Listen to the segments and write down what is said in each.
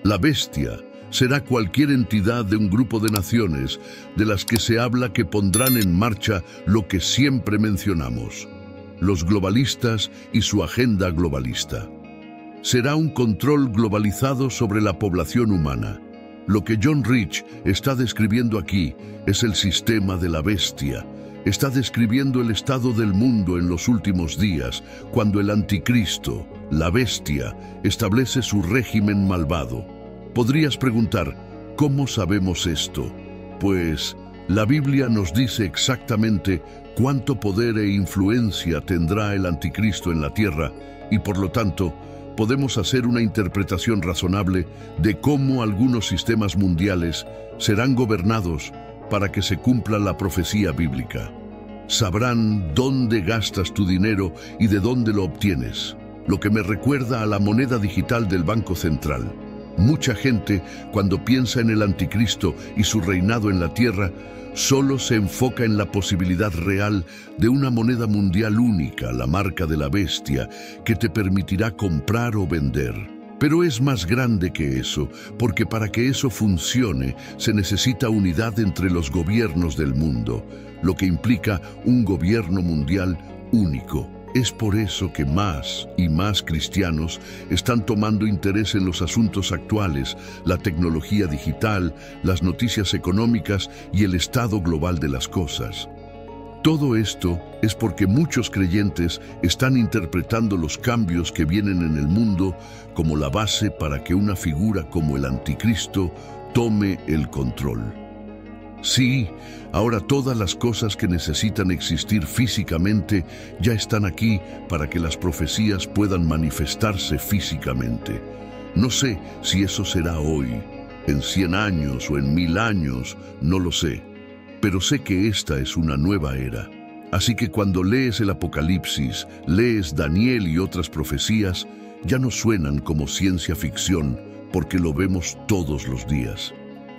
La bestia será cualquier entidad de un grupo de naciones de las que se habla que pondrán en marcha lo que siempre mencionamos: los globalistas y su agenda globalista. Será un control globalizado sobre la población humana. Lo que John Rich está describiendo aquí es el sistema de la bestia. Está describiendo el estado del mundo en los últimos días, cuando el anticristo, la bestia, establece su régimen malvado. Podrías preguntar, ¿cómo sabemos esto? Pues la Biblia nos dice exactamente cuánto poder e influencia tendrá el anticristo en la tierra y, por lo tanto, podemos hacer una interpretación razonable de cómo algunos sistemas mundiales serán gobernados para que se cumpla la profecía bíblica. Sabrán dónde gastas tu dinero y de dónde lo obtienes, lo que me recuerda a la moneda digital del Banco Central. Mucha gente, cuando piensa en el anticristo y su reinado en la tierra, solo se enfoca en la posibilidad real de una moneda mundial única, la marca de la bestia, que te permitirá comprar o vender. Pero es más grande que eso, porque para que eso funcione se necesita unidad entre los gobiernos del mundo, lo que implica un gobierno mundial único. Es por eso que más y más cristianos están tomando interés en los asuntos actuales, la tecnología digital, las noticias económicas y el estado global de las cosas. Todo esto es porque muchos creyentes están interpretando los cambios que vienen en el mundo como la base para que una figura como el anticristo tome el control. Sí, ahora todas las cosas que necesitan existir físicamente ya están aquí para que las profecías puedan manifestarse físicamente. No sé si eso será hoy, en 100 años o en 1000 años, no lo sé. Pero sé que esta es una nueva era. Así que cuando lees el Apocalipsis, lees Daniel y otras profecías, ya no suenan como ciencia ficción, porque lo vemos todos los días.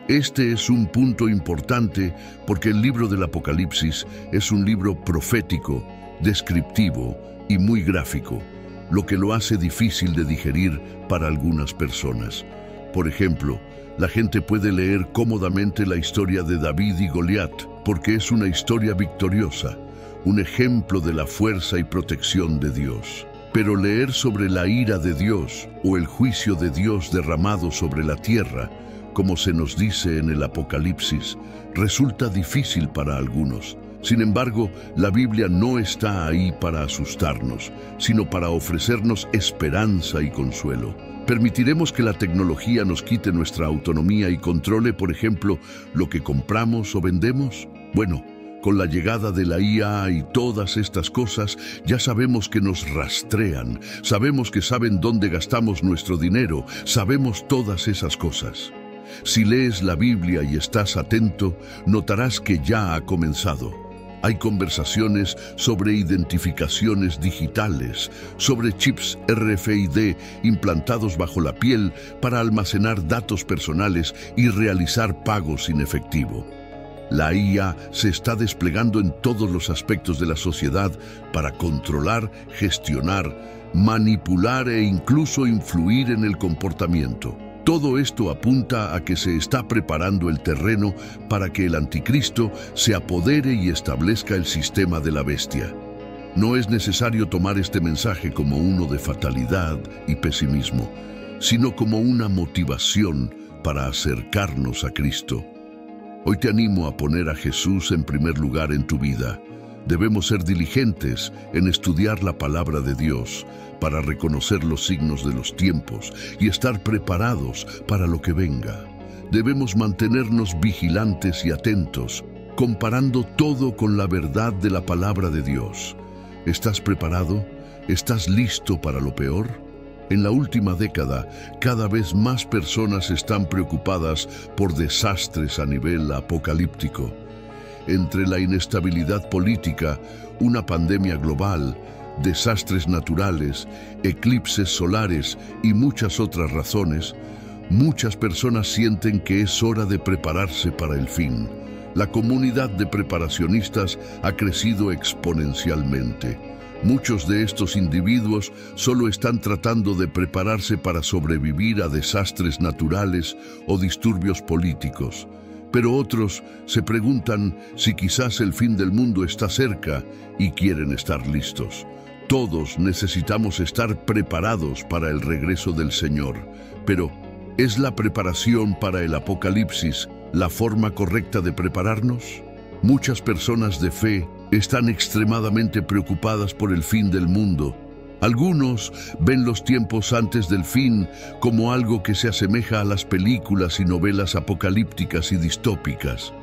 Este es un punto importante porque el libro del Apocalipsis es un libro profético, descriptivo y muy gráfico, lo que lo hace difícil de digerir para algunas personas. Por ejemplo, la gente puede leer cómodamente la historia de David y Goliat, porque es una historia victoriosa, un ejemplo de la fuerza y protección de Dios. Pero leer sobre la ira de Dios o el juicio de Dios derramado sobre la tierra, como se nos dice en el Apocalipsis, resulta difícil para algunos. Sin embargo, la Biblia no está ahí para asustarnos, sino para ofrecernos esperanza y consuelo. ¿Permitiremos que la tecnología nos quite nuestra autonomía y controle, por ejemplo, lo que compramos o vendemos? Bueno, con la llegada de la IA y todas estas cosas, ya sabemos que nos rastrean, sabemos que saben dónde gastamos nuestro dinero, sabemos todas esas cosas. Si lees la Biblia y estás atento, notarás que ya ha comenzado. Hay conversaciones sobre identificaciones digitales, sobre chips RFID implantados bajo la piel para almacenar datos personales y realizar pagos sin efectivo. La IA se está desplegando en todos los aspectos de la sociedad para controlar, gestionar, manipular e incluso influir en el comportamiento. Todo esto apunta a que se está preparando el terreno para que el anticristo se apodere y establezca el sistema de la bestia. No es necesario tomar este mensaje como uno de fatalidad y pesimismo, sino como una motivación para acercarnos a Cristo. Hoy te animo a poner a Jesús en primer lugar en tu vida. Debemos ser diligentes en estudiar la palabra de Dios para reconocer los signos de los tiempos y estar preparados para lo que venga. Debemos mantenernos vigilantes y atentos, comparando todo con la verdad de la palabra de Dios. ¿Estás preparado? ¿Estás listo para lo peor? En la última década, cada vez más personas están preocupadas por desastres a nivel apocalíptico. Entre la inestabilidad política, una pandemia global, desastres naturales, eclipses solares y muchas otras razones, muchas personas sienten que es hora de prepararse para el fin. La comunidad de preparacionistas ha crecido exponencialmente. Muchos de estos individuos solo están tratando de prepararse para sobrevivir a desastres naturales o disturbios políticos, pero otros se preguntan si quizás el fin del mundo está cerca y quieren estar listos. Todos necesitamos estar preparados para el regreso del Señor, pero ¿es la preparación para el Apocalipsis la forma correcta de prepararnos? Muchas personas de fe están extremadamente preocupadas por el fin del mundo. Algunos ven los tiempos antes del fin como algo que se asemeja a las películas y novelas apocalípticas y distópicas.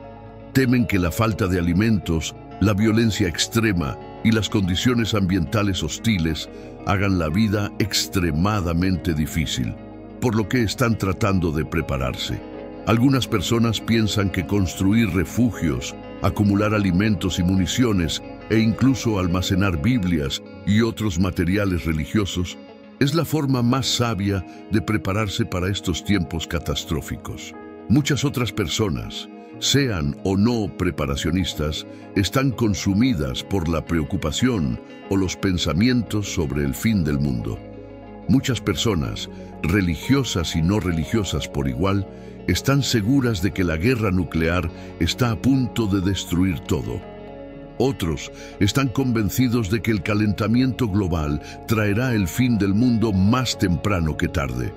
Temen que la falta de alimentos, la violencia extrema y las condiciones ambientales hostiles hagan la vida extremadamente difícil, por lo que están tratando de prepararse. Algunas personas piensan que construir refugios, acumular alimentos y municiones e incluso almacenar Biblias y otros materiales religiosos es la forma más sabia de prepararse para estos tiempos catastróficos. Muchas otras personas, sean o no preparacionistas, están consumidas por la preocupación o los pensamientos sobre el fin del mundo. Muchas personas, religiosas y no religiosas por igual, están seguras de que la guerra nuclear está a punto de destruir todo. Otros están convencidos de que el calentamiento global traerá el fin del mundo más temprano que tarde.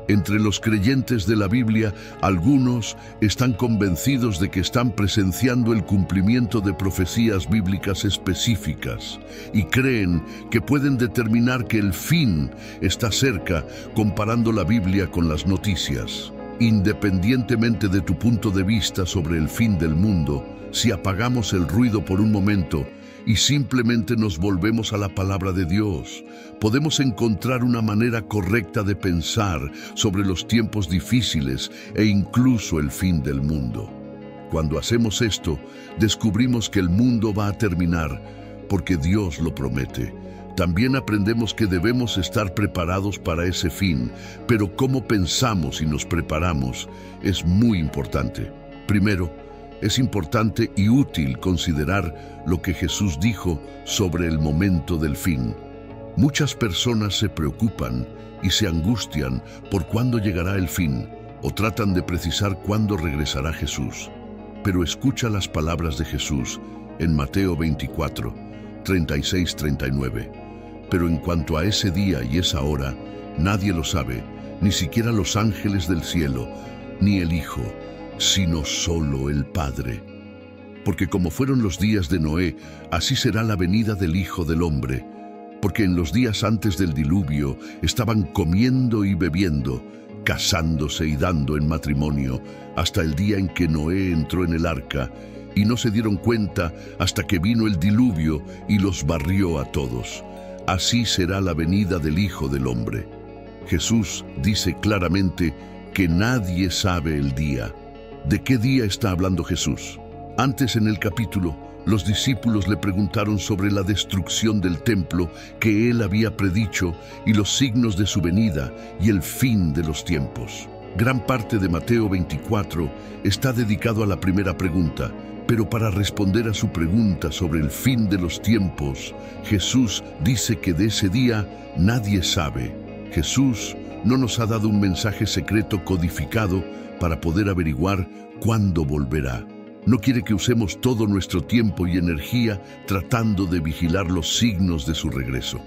Entre los creyentes de la Biblia, algunos están convencidos de que están presenciando el cumplimiento de profecías bíblicas específicas y creen que pueden determinar que el fin está cerca comparando la Biblia con las noticias. Independientemente de tu punto de vista sobre el fin del mundo, si apagamos el ruido por un momento y simplemente nos volvemos a la palabra de Dios, podemos encontrar una manera correcta de pensar sobre los tiempos difíciles e incluso el fin del mundo. Cuando hacemos esto, descubrimos que el mundo va a terminar porque Dios lo promete. También aprendemos que debemos estar preparados para ese fin, pero cómo pensamos y nos preparamos es muy importante. Primero, es importante y útil considerar lo que Jesús dijo sobre el momento del fin. Muchas personas se preocupan y se angustian por cuándo llegará el fin o tratan de precisar cuándo regresará Jesús. Pero escucha las palabras de Jesús en Mateo 24, 36-39. Pero en cuanto a ese día y esa hora, nadie lo sabe, ni siquiera los ángeles del cielo, ni el Hijo, sino solo el Padre. Porque como fueron los días de Noé, así será la venida del Hijo del Hombre. Porque en los días antes del diluvio estaban comiendo y bebiendo, casándose y dando en matrimonio, hasta el día en que Noé entró en el arca, y no se dieron cuenta hasta que vino el diluvio y los barrió a todos. Así será la venida del Hijo del Hombre. Jesús dice claramente que nadie sabe el día. ¿De qué día está hablando Jesús? Antes en el capítulo, los discípulos le preguntaron sobre la destrucción del templo que él había predicho y los signos de su venida y el fin de los tiempos. Gran parte de Mateo 24 está dedicado a la primera pregunta, pero para responder a su pregunta sobre el fin de los tiempos, Jesús dice que de ese día nadie sabe. Jesús no nos ha dado un mensaje secreto codificado para poder averiguar cuándo volverá. No quiere que usemos todo nuestro tiempo y energía tratando de vigilar los signos de su regreso.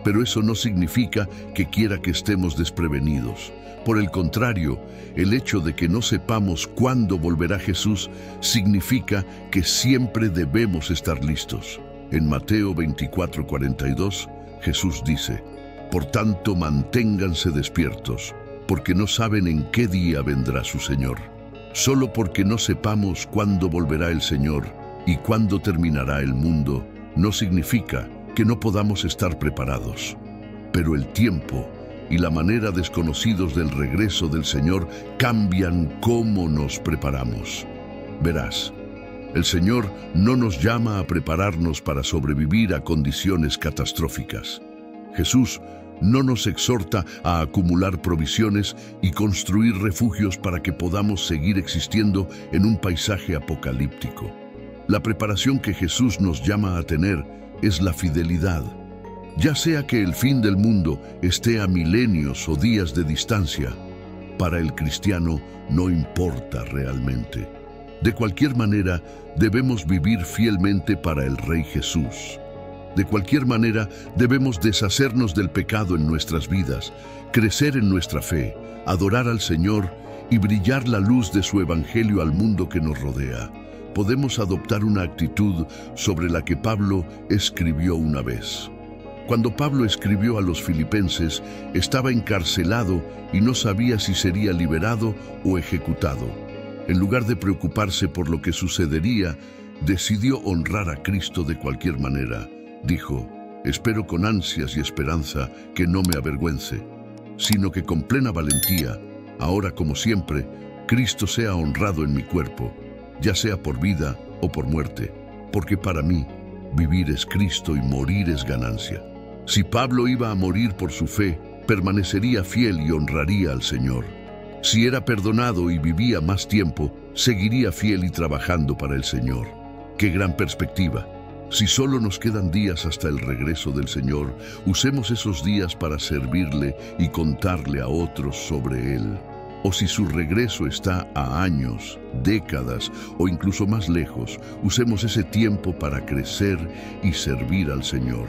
Pero eso no significa que quiera que estemos desprevenidos. Por el contrario, el hecho de que no sepamos cuándo volverá Jesús significa que siempre debemos estar listos. En Mateo 24:42, Jesús dice: «Por tanto, manténganse despiertos, porque no saben en qué día vendrá su Señor». Solo porque no sepamos cuándo volverá el Señor y cuándo terminará el mundo, no significa que no podamos estar preparados. Pero el tiempo y la manera desconocidos del regreso del Señor cambian cómo nos preparamos. Verás, el Señor no nos llama a prepararnos para sobrevivir a condiciones catastróficas. Jesús no nos exhorta a acumular provisiones y construir refugios para que podamos seguir existiendo en un paisaje apocalíptico. La preparación que Jesús nos llama a tener es la fidelidad. ya sea que el fin del mundo esté a milenios o días de distancia, para el cristiano no importa realmente. De cualquier manera, debemos vivir fielmente para el Rey Jesús. De cualquier manera, debemos deshacernos del pecado en nuestras vidas, crecer en nuestra fe, adorar al Señor y brillar la luz de su Evangelio al mundo que nos rodea. Podemos adoptar una actitud sobre la que Pablo escribió una vez. Cuando Pablo escribió a los filipenses, estaba encarcelado y no sabía si sería liberado o ejecutado. En lugar de preocuparse por lo que sucedería, decidió honrar a Cristo de cualquier manera. Dijo: espero con ansias y esperanza que no me avergüence, sino que con plena valentía, ahora como siempre, Cristo sea honrado en mi cuerpo, ya sea por vida o por muerte, porque para mí vivir es Cristo y morir es ganancia. Si Pablo iba a morir por su fe, permanecería fiel y honraría al Señor. Si era perdonado y vivía más tiempo, seguiría fiel y trabajando para el Señor. ¡Qué gran perspectiva! Si solo nos quedan días hasta el regreso del Señor, usemos esos días para servirle y contarle a otros sobre Él. O si su regreso está a años, décadas o incluso más lejos, usemos ese tiempo para crecer y servir al Señor.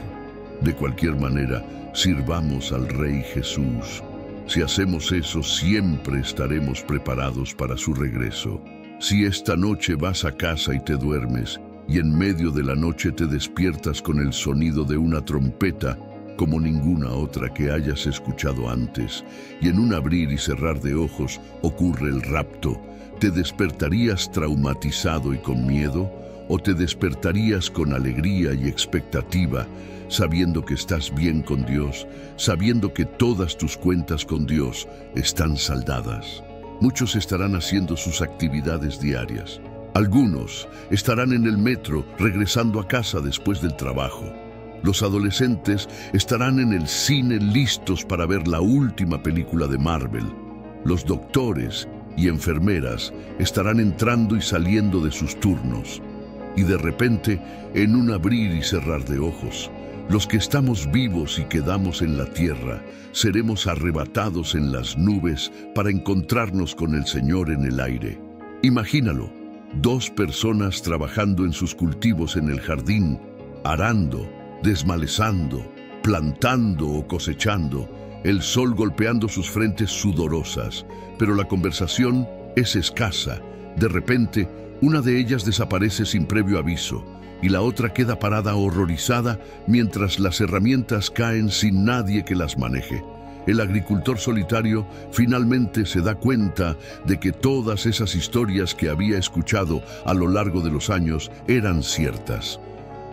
De cualquier manera, sirvamos al Rey Jesús. Si hacemos eso, siempre estaremos preparados para su regreso. Si esta noche vas a casa y te duermes, y en medio de la noche te despiertas con el sonido de una trompeta, como ninguna otra que hayas escuchado antes, y en un abrir y cerrar de ojos ocurre el rapto, ¿te despertarías traumatizado y con miedo? ¿O te despertarías con alegría y expectativa, sabiendo que estás bien con Dios, sabiendo que todas tus cuentas con Dios están saldadas? Muchos estarán haciendo sus actividades diarias. Algunos estarán en el metro regresando a casa después del trabajo. Los adolescentes estarán en el cine listos para ver la última película de Marvel. Los doctores y enfermeras estarán entrando y saliendo de sus turnos. Y de repente, en un abrir y cerrar de ojos, los que estamos vivos y quedamos en la tierra, seremos arrebatados en las nubes para encontrarnos con el Señor en el aire. Imagínalo, 2 personas trabajando en sus cultivos en el jardín, arando, desmalezando, plantando o cosechando, el sol golpeando sus frentes sudorosas, pero la conversación es escasa. De repente, una de ellas desaparece sin previo aviso, y la otra queda parada horrorizada mientras las herramientas caen sin nadie que las maneje. El agricultor solitario finalmente se da cuenta de que todas esas historias que había escuchado a lo largo de los años eran ciertas.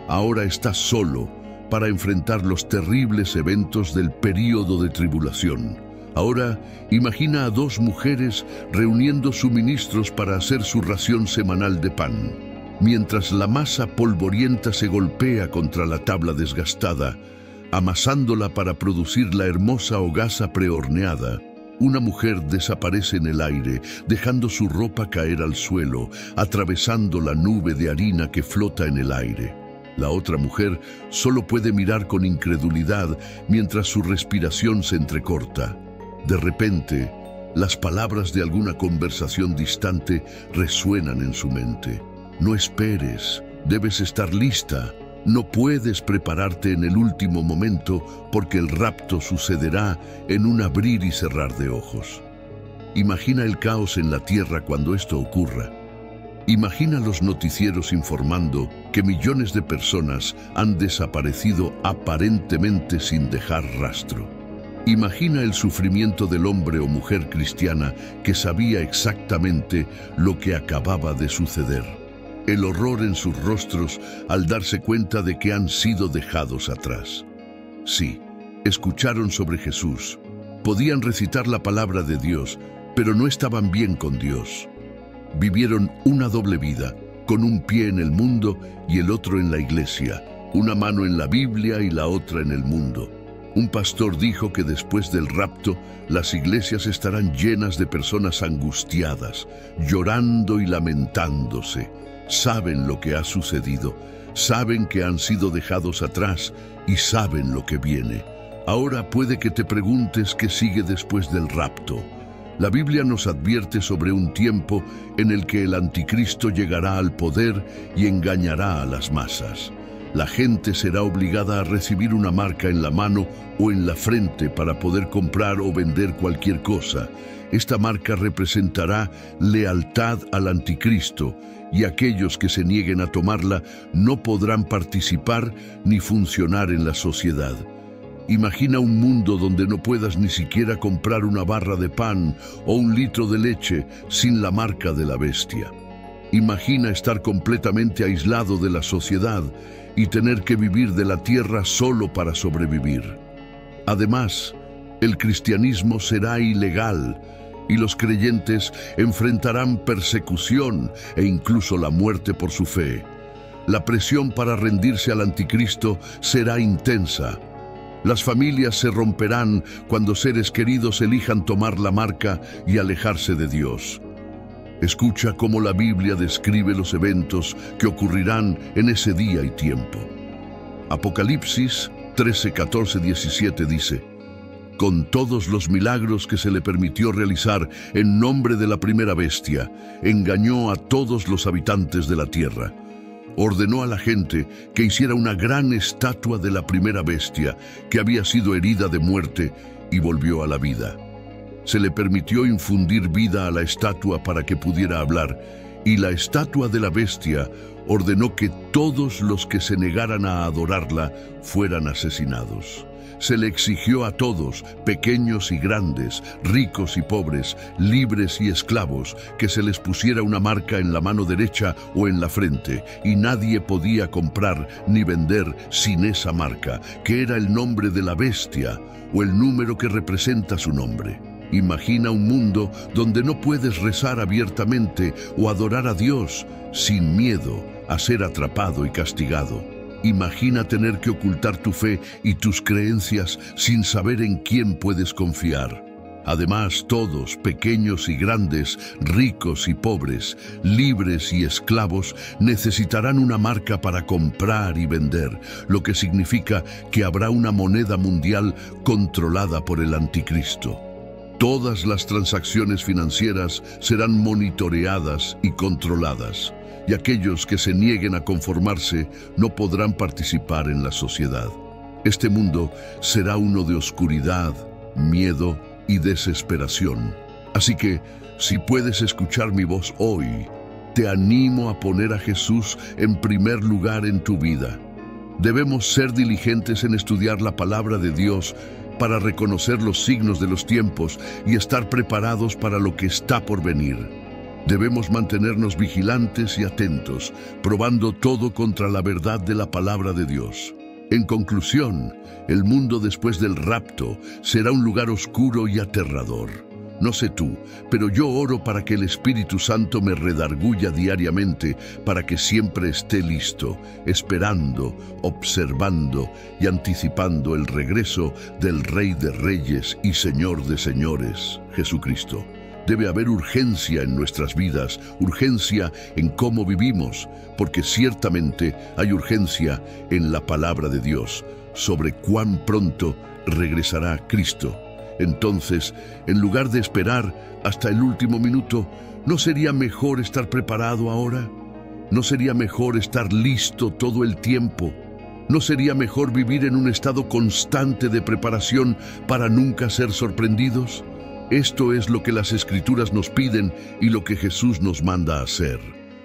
Ahora está solo para enfrentar los terribles eventos del período de tribulación. Ahora imagina a 2 mujeres reuniendo suministros para hacer su ración semanal de pan. Mientras la masa polvorienta se golpea contra la tabla desgastada, amasándola para producir la hermosa hogaza prehorneada, una mujer desaparece en el aire, dejando su ropa caer al suelo, atravesando la nube de harina que flota en el aire. La otra mujer solo puede mirar con incredulidad mientras su respiración se entrecorta. De repente, las palabras de alguna conversación distante resuenan en su mente. No esperes, debes estar lista. No puedes prepararte en el último momento porque el rapto sucederá en un abrir y cerrar de ojos. Imagina el caos en la tierra cuando esto ocurra. Imagina los noticieros informando que millones de personas han desaparecido aparentemente sin dejar rastro. Imagina el sufrimiento del hombre o mujer cristiana que sabía exactamente lo que acababa de suceder. El horror en sus rostros al darse cuenta de que han sido dejados atrás. Sí, escucharon sobre Jesús, podían recitar la palabra de Dios, pero no estaban bien con Dios. Vivieron una doble vida, con un pie en el mundo y el otro en la iglesia, una mano en la Biblia y la otra en el mundo. Un pastor dijo que después del rapto, las iglesias estarán llenas de personas angustiadas, llorando y lamentándose. Saben lo que ha sucedido. saben que han sido dejados atrás y saben lo que viene. Ahora puede que te preguntes qué sigue después del rapto. La Biblia nos advierte sobre un tiempo en el que el anticristo llegará al poder y engañará a las masas. La gente será obligada a recibir una marca en la mano o en la frente para poder comprar o vender cualquier cosa. Esta marca representará lealtad al anticristo, y aquellos que se nieguen a tomarla no podrán participar ni funcionar en la sociedad. Imagina un mundo donde no puedas ni siquiera comprar una barra de pan o un litro de leche sin la marca de la bestia. Imagina estar completamente aislado de la sociedad y tener que vivir de la tierra solo para sobrevivir. Además, el cristianismo será ilegal y los creyentes enfrentarán persecución e incluso la muerte por su fe. La presión para rendirse al anticristo será intensa. Las familias se romperán cuando seres queridos elijan tomar la marca y alejarse de Dios. Escucha cómo la Biblia describe los eventos que ocurrirán en ese día y tiempo. Apocalipsis 13, 14, 17 dice: con todos los milagros que se le permitió realizar en nombre de la primera bestia, engañó a todos los habitantes de la tierra. Ordenó a la gente que hiciera una gran estatua de la primera bestia que había sido herida de muerte y volvió a la vida. Se le permitió infundir vida a la estatua para que pudiera hablar, y la estatua de la bestia ordenó que todos los que se negaran a adorarla fueran asesinados. Se le exigió a todos, pequeños y grandes, ricos y pobres, libres y esclavos, que se les pusiera una marca en la mano derecha o en la frente, y nadie podía comprar ni vender sin esa marca, que era el nombre de la bestia o el número que representa su nombre. Imagina un mundo donde no puedes rezar abiertamente o adorar a Dios sin miedo a ser atrapado y castigado. Imagina tener que ocultar tu fe y tus creencias sin saber en quién puedes confiar. Además, todos, pequeños y grandes, ricos y pobres, libres y esclavos, necesitarán una marca para comprar y vender, lo que significa que habrá una moneda mundial controlada por el anticristo. Todas las transacciones financieras serán monitoreadas y controladas, y aquellos que se nieguen a conformarse no podrán participar en la sociedad. Este mundo será uno de oscuridad, miedo y desesperación. Así que, si puedes escuchar mi voz hoy, te animo a poner a Jesús en primer lugar en tu vida. Debemos ser diligentes en estudiar la palabra de Dios para reconocer los signos de los tiempos y estar preparados para lo que está por venir. Debemos mantenernos vigilantes y atentos, probando todo contra la verdad de la palabra de Dios. En conclusión, el mundo después del rapto será un lugar oscuro y aterrador. No sé tú, pero yo oro para que el Espíritu Santo me redarguya diariamente para que siempre esté listo, esperando, observando y anticipando el regreso del Rey de Reyes y Señor de Señores, Jesucristo. Debe haber urgencia en nuestras vidas, urgencia en cómo vivimos, porque ciertamente hay urgencia en la palabra de Dios sobre cuán pronto regresará Cristo. Entonces, en lugar de esperar hasta el último minuto, ¿no sería mejor estar preparado ahora? ¿No sería mejor estar listo todo el tiempo? ¿No sería mejor vivir en un estado constante de preparación para nunca ser sorprendidos? Esto es lo que las Escrituras nos piden y lo que Jesús nos manda a hacer.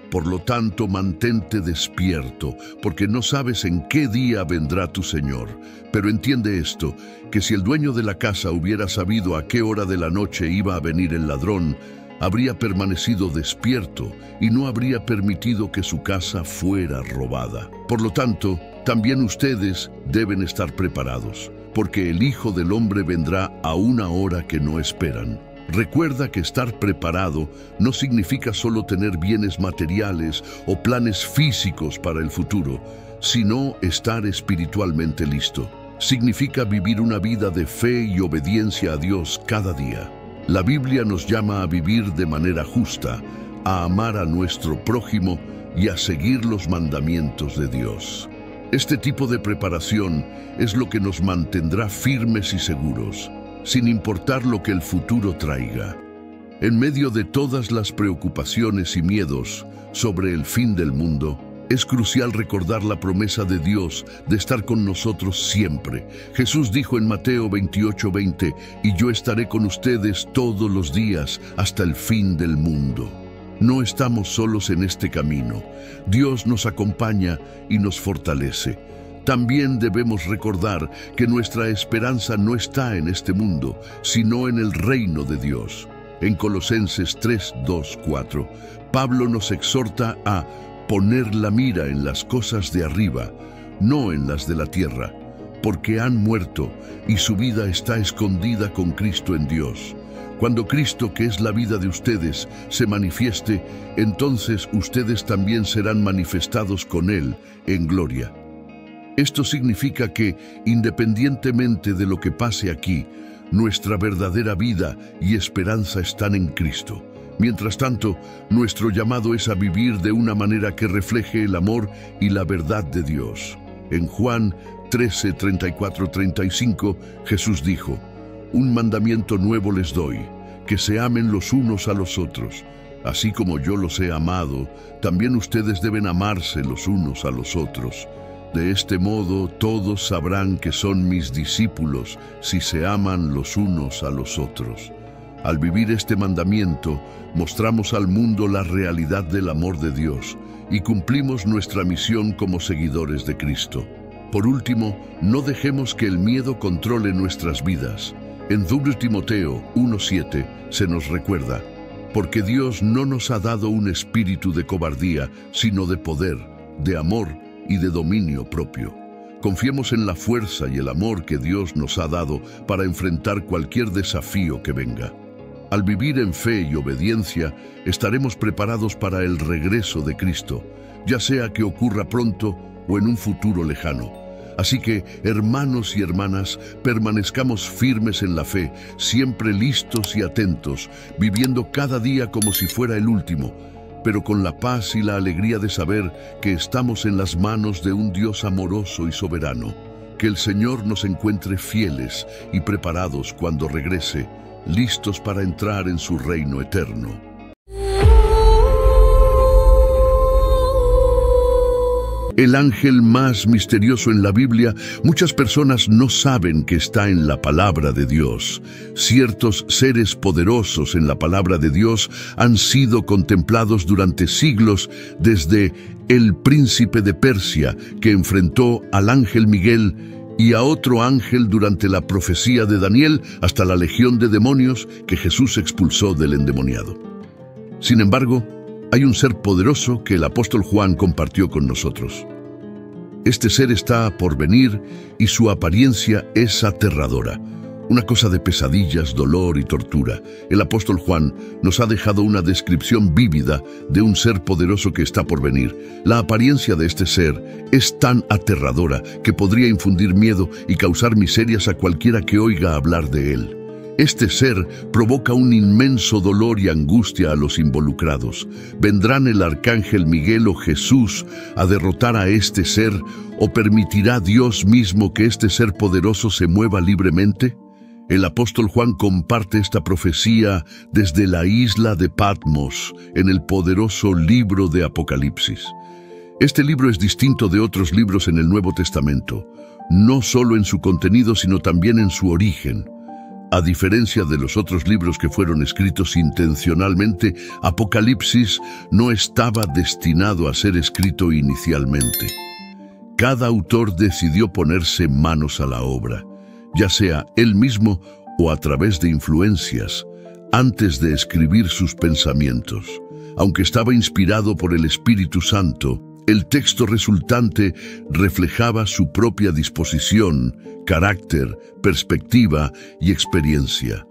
Por lo tanto, mantente despierto, porque no sabes en qué día vendrá tu Señor. Pero entiende esto, que si el dueño de la casa hubiera sabido a qué hora de la noche iba a venir el ladrón, habría permanecido despierto y no habría permitido que su casa fuera robada. Por lo tanto, también ustedes deben estar preparados, porque el Hijo del Hombre vendrá a una hora que no esperan. Recuerda que estar preparado no significa solo tener bienes materiales o planes físicos para el futuro, sino estar espiritualmente listo. Significa vivir una vida de fe y obediencia a Dios cada día. La Biblia nos llama a vivir de manera justa, a amar a nuestro prójimo y a seguir los mandamientos de Dios. Este tipo de preparación es lo que nos mantendrá firmes y seguros, sin importar lo que el futuro traiga. En medio de todas las preocupaciones y miedos sobre el fin del mundo, es crucial recordar la promesa de Dios de estar con nosotros siempre. Jesús dijo en Mateo 28:20, «Y yo estaré con ustedes todos los días hasta el fin del mundo». No estamos solos en este camino. Dios nos acompaña y nos fortalece. También debemos recordar que nuestra esperanza no está en este mundo, sino en el reino de Dios. En Colosenses 3:2-4, Pablo nos exhorta a poner la mira en las cosas de arriba, no en las de la tierra, porque han muerto y su vida está escondida con Cristo en Dios. Cuando Cristo, que es la vida de ustedes, se manifieste, entonces ustedes también serán manifestados con Él en gloria. Esto significa que, independientemente de lo que pase aquí, nuestra verdadera vida y esperanza están en Cristo. Mientras tanto, nuestro llamado es a vivir de una manera que refleje el amor y la verdad de Dios. En Juan 13:34-35, Jesús dijo, «Un mandamiento nuevo les doy, que se amen los unos a los otros. Así como yo los he amado, también ustedes deben amarse los unos a los otros. De este modo todos sabrán que son mis discípulos si se aman los unos a los otros». Al vivir este mandamiento, mostramos al mundo la realidad del amor de Dios y cumplimos nuestra misión como seguidores de Cristo. Por último, no dejemos que el miedo controle nuestras vidas. En 2 Timoteo 1:7 se nos recuerda, «Porque Dios no nos ha dado un espíritu de cobardía, sino de poder, de amor y de dominio propio». Confiemos en la fuerza y el amor que Dios nos ha dado para enfrentar cualquier desafío que venga. Al vivir en fe y obediencia, estaremos preparados para el regreso de Cristo, ya sea que ocurra pronto o en un futuro lejano. Así que, hermanos y hermanas, permanezcamos firmes en la fe, siempre listos y atentos, viviendo cada día como si fuera el último, pero con la paz y la alegría de saber que estamos en las manos de un Dios amoroso y soberano. Que el Señor nos encuentre fieles y preparados cuando regrese, listos para entrar en su reino eterno. El ángel más misterioso en la Biblia, muchas personas no saben que está en la palabra de Dios. Ciertos seres poderosos en la palabra de Dios han sido contemplados durante siglos, desde el príncipe de Persia, que enfrentó al ángel Miguel, y a otro ángel durante la profecía de Daniel, hasta la legión de demonios que Jesús expulsó del endemoniado. Sin embargo, hay un ser poderoso que el apóstol Juan compartió con nosotros. Este ser está por venir y su apariencia es aterradora, una cosa de pesadillas, dolor y tortura. El apóstol Juan nos ha dejado una descripción vívida de un ser poderoso que está por venir. La apariencia de este ser es tan aterradora que podría infundir miedo y causar miserias a cualquiera que oiga hablar de él. Este ser provoca un inmenso dolor y angustia a los involucrados. ¿Vendrán el arcángel Miguel o Jesús a derrotar a este ser, o permitirá Dios mismo que este ser poderoso se mueva libremente? El apóstol Juan comparte esta profecía desde la isla de Patmos en el poderoso libro de Apocalipsis. Este libro es distinto de otros libros en el Nuevo Testamento, no solo en su contenido, sino también en su origen. A diferencia de los otros libros que fueron escritos intencionalmente, Apocalipsis no estaba destinado a ser escrito inicialmente. Cada autor decidió ponerse manos a la obra, ya sea él mismo o a través de influencias, antes de escribir sus pensamientos. Aunque estaba inspirado por el Espíritu Santo, el texto resultante reflejaba su propia disposición, carácter, perspectiva y experiencia.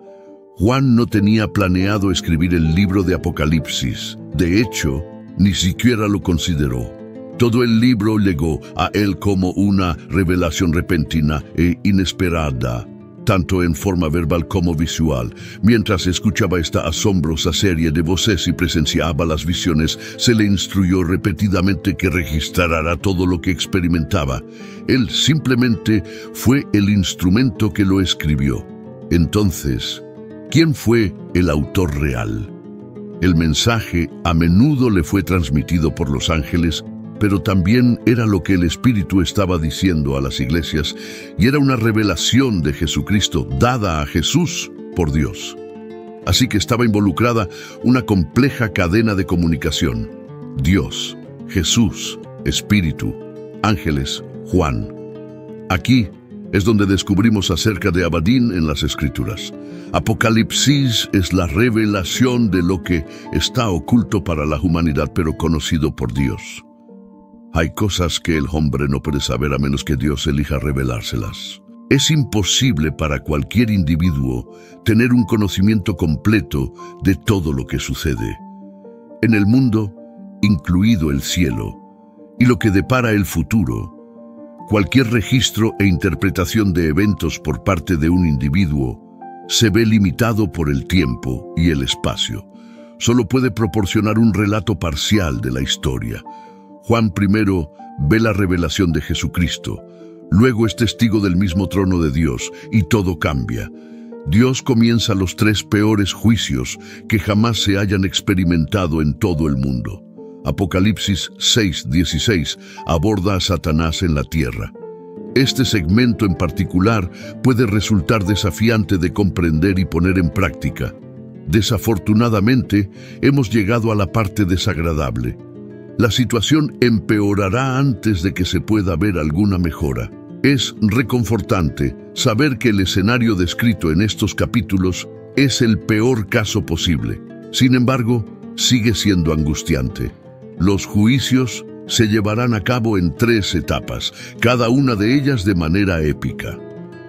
Juan no tenía planeado escribir el libro de Apocalipsis. De hecho, ni siquiera lo consideró. Todo el libro llegó a él como una revelación repentina e inesperada. tanto en forma verbal como visual. Mientras escuchaba esta asombrosa serie de voces y presenciaba las visiones, se le instruyó repetidamente que registrara todo lo que experimentaba. Él simplemente fue el instrumento que lo escribió. Entonces, ¿quién fue el autor real? El mensaje a menudo le fue transmitido por los ángeles, pero también era lo que el Espíritu estaba diciendo a las iglesias, y era una revelación de Jesucristo dada a Jesús por Dios. Así que estaba involucrada una compleja cadena de comunicación. Dios, Jesús, Espíritu, ángeles, Juan. Aquí es donde descubrimos acerca de Abadín en las Escrituras. Apocalipsis es la revelación de lo que está oculto para la humanidad, pero conocido por Dios. Hay cosas que el hombre no puede saber a menos que Dios elija revelárselas. Es imposible para cualquier individuo tener un conocimiento completo de todo lo que sucede en el mundo, incluido el cielo, y lo que depara el futuro. Cualquier registro e interpretación de eventos por parte de un individuo se ve limitado por el tiempo y el espacio. Solo puede proporcionar un relato parcial de la historia. Juan primero ve la revelación de Jesucristo, luego es testigo del mismo trono de Dios, y todo cambia. Dios comienza los 3 peores juicios que jamás se hayan experimentado en todo el mundo. Apocalipsis 6:16 aborda a Satanás en la tierra. Este segmento en particular puede resultar desafiante de comprender y poner en práctica. Desafortunadamente, hemos llegado a la parte desagradable. La situación empeorará antes de que se pueda ver alguna mejora. Es reconfortante saber que el escenario descrito en estos capítulos es el peor caso posible. Sin embargo, sigue siendo angustiante. Los juicios se llevarán a cabo en 3 etapas, cada una de ellas de manera épica.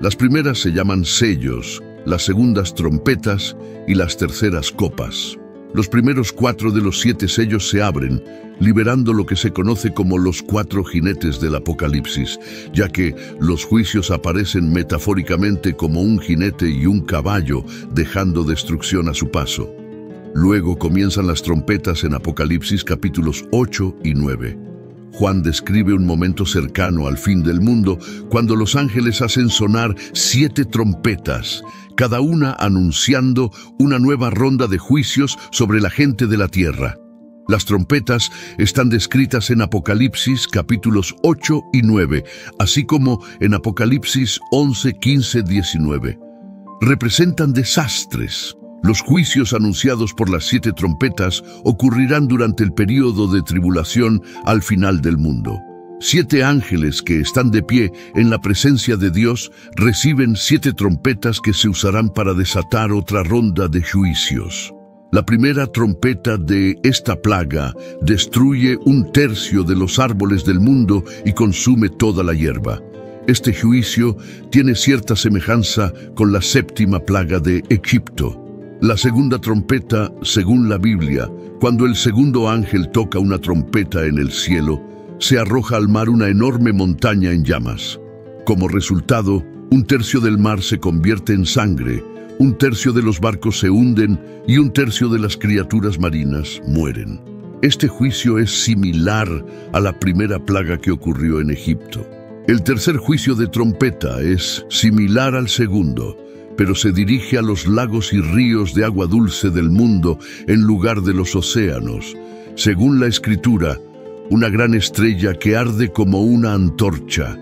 Las primeras se llaman sellos, las segundas trompetas y las terceras copas. Los primeros 4 de los 7 sellos se abren, liberando lo que se conoce como los 4 jinetes del Apocalipsis, ya que los juicios aparecen metafóricamente como un jinete y un caballo, dejando destrucción a su paso. Luego comienzan las trompetas en Apocalipsis capítulos 8 y 9. Juan describe un momento cercano al fin del mundo, cuando los ángeles hacen sonar 7 trompetas, cada una anunciando una nueva ronda de juicios sobre la gente de la tierra. Las trompetas están descritas en Apocalipsis capítulos 8 y 9, así como en Apocalipsis 11, 15, 19. Representan desastres. Los juicios anunciados por las 7 trompetas ocurrirán durante el período de tribulación al final del mundo. 7 ángeles que están de pie en la presencia de Dios reciben 7 trompetas que se usarán para desatar otra ronda de juicios. La primera trompeta de esta plaga destruye 1/3 de los árboles del mundo y consume toda la hierba. Este juicio tiene cierta semejanza con la 7ª plaga de Egipto. La segunda trompeta, según la Biblia, cuando el segundo ángel toca una trompeta en el cielo, se arroja al mar una enorme montaña en llamas. Como resultado, 1/3 del mar se convierte en sangre, 1/3 de los barcos se hunden y 1/3 de las criaturas marinas mueren. Este juicio es similar a la primera plaga que ocurrió en Egipto. El tercer juicio de trompeta es similar al segundo, pero se dirige a los lagos y ríos de agua dulce del mundo en lugar de los océanos. Según la Escritura, una gran estrella que arde como una antorcha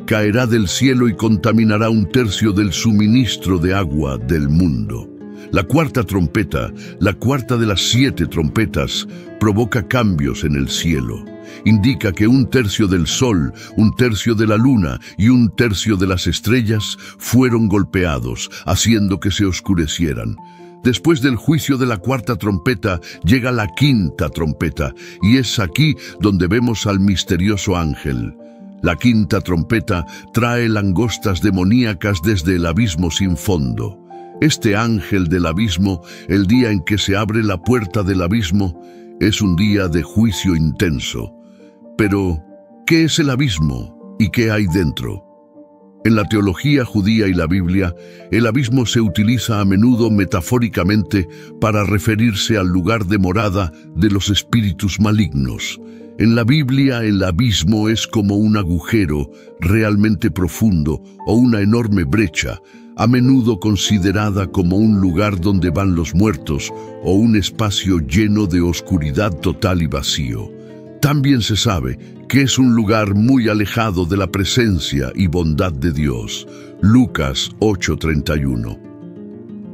caerá del cielo y contaminará 1/3 del suministro de agua del mundo. La cuarta trompeta, la cuarta de las 7 trompetas, provoca cambios en el cielo. Indica que 1/3 del sol, 1/3 de la luna y 1/3 de las estrellas fueron golpeados, haciendo que se oscurecieran. Después del juicio de la cuarta trompeta llega la quinta trompeta, y es aquí donde vemos al misterioso ángel. La quinta trompeta trae langostas demoníacas desde el abismo sin fondo. Este ángel del abismo, el día en que se abre la puerta del abismo, es un día de juicio intenso. Pero, ¿qué es el abismo y qué hay dentro? En la teología judía y la Biblia, el abismo se utiliza a menudo metafóricamente para referirse al lugar de morada de los espíritus malignos. En la Biblia, el abismo es como un agujero realmente profundo o una enorme brecha, a menudo considerada como un lugar donde van los muertos o un espacio lleno de oscuridad total y vacío. También se sabe que es un lugar muy alejado de la presencia y bondad de Dios. Lucas 8:31.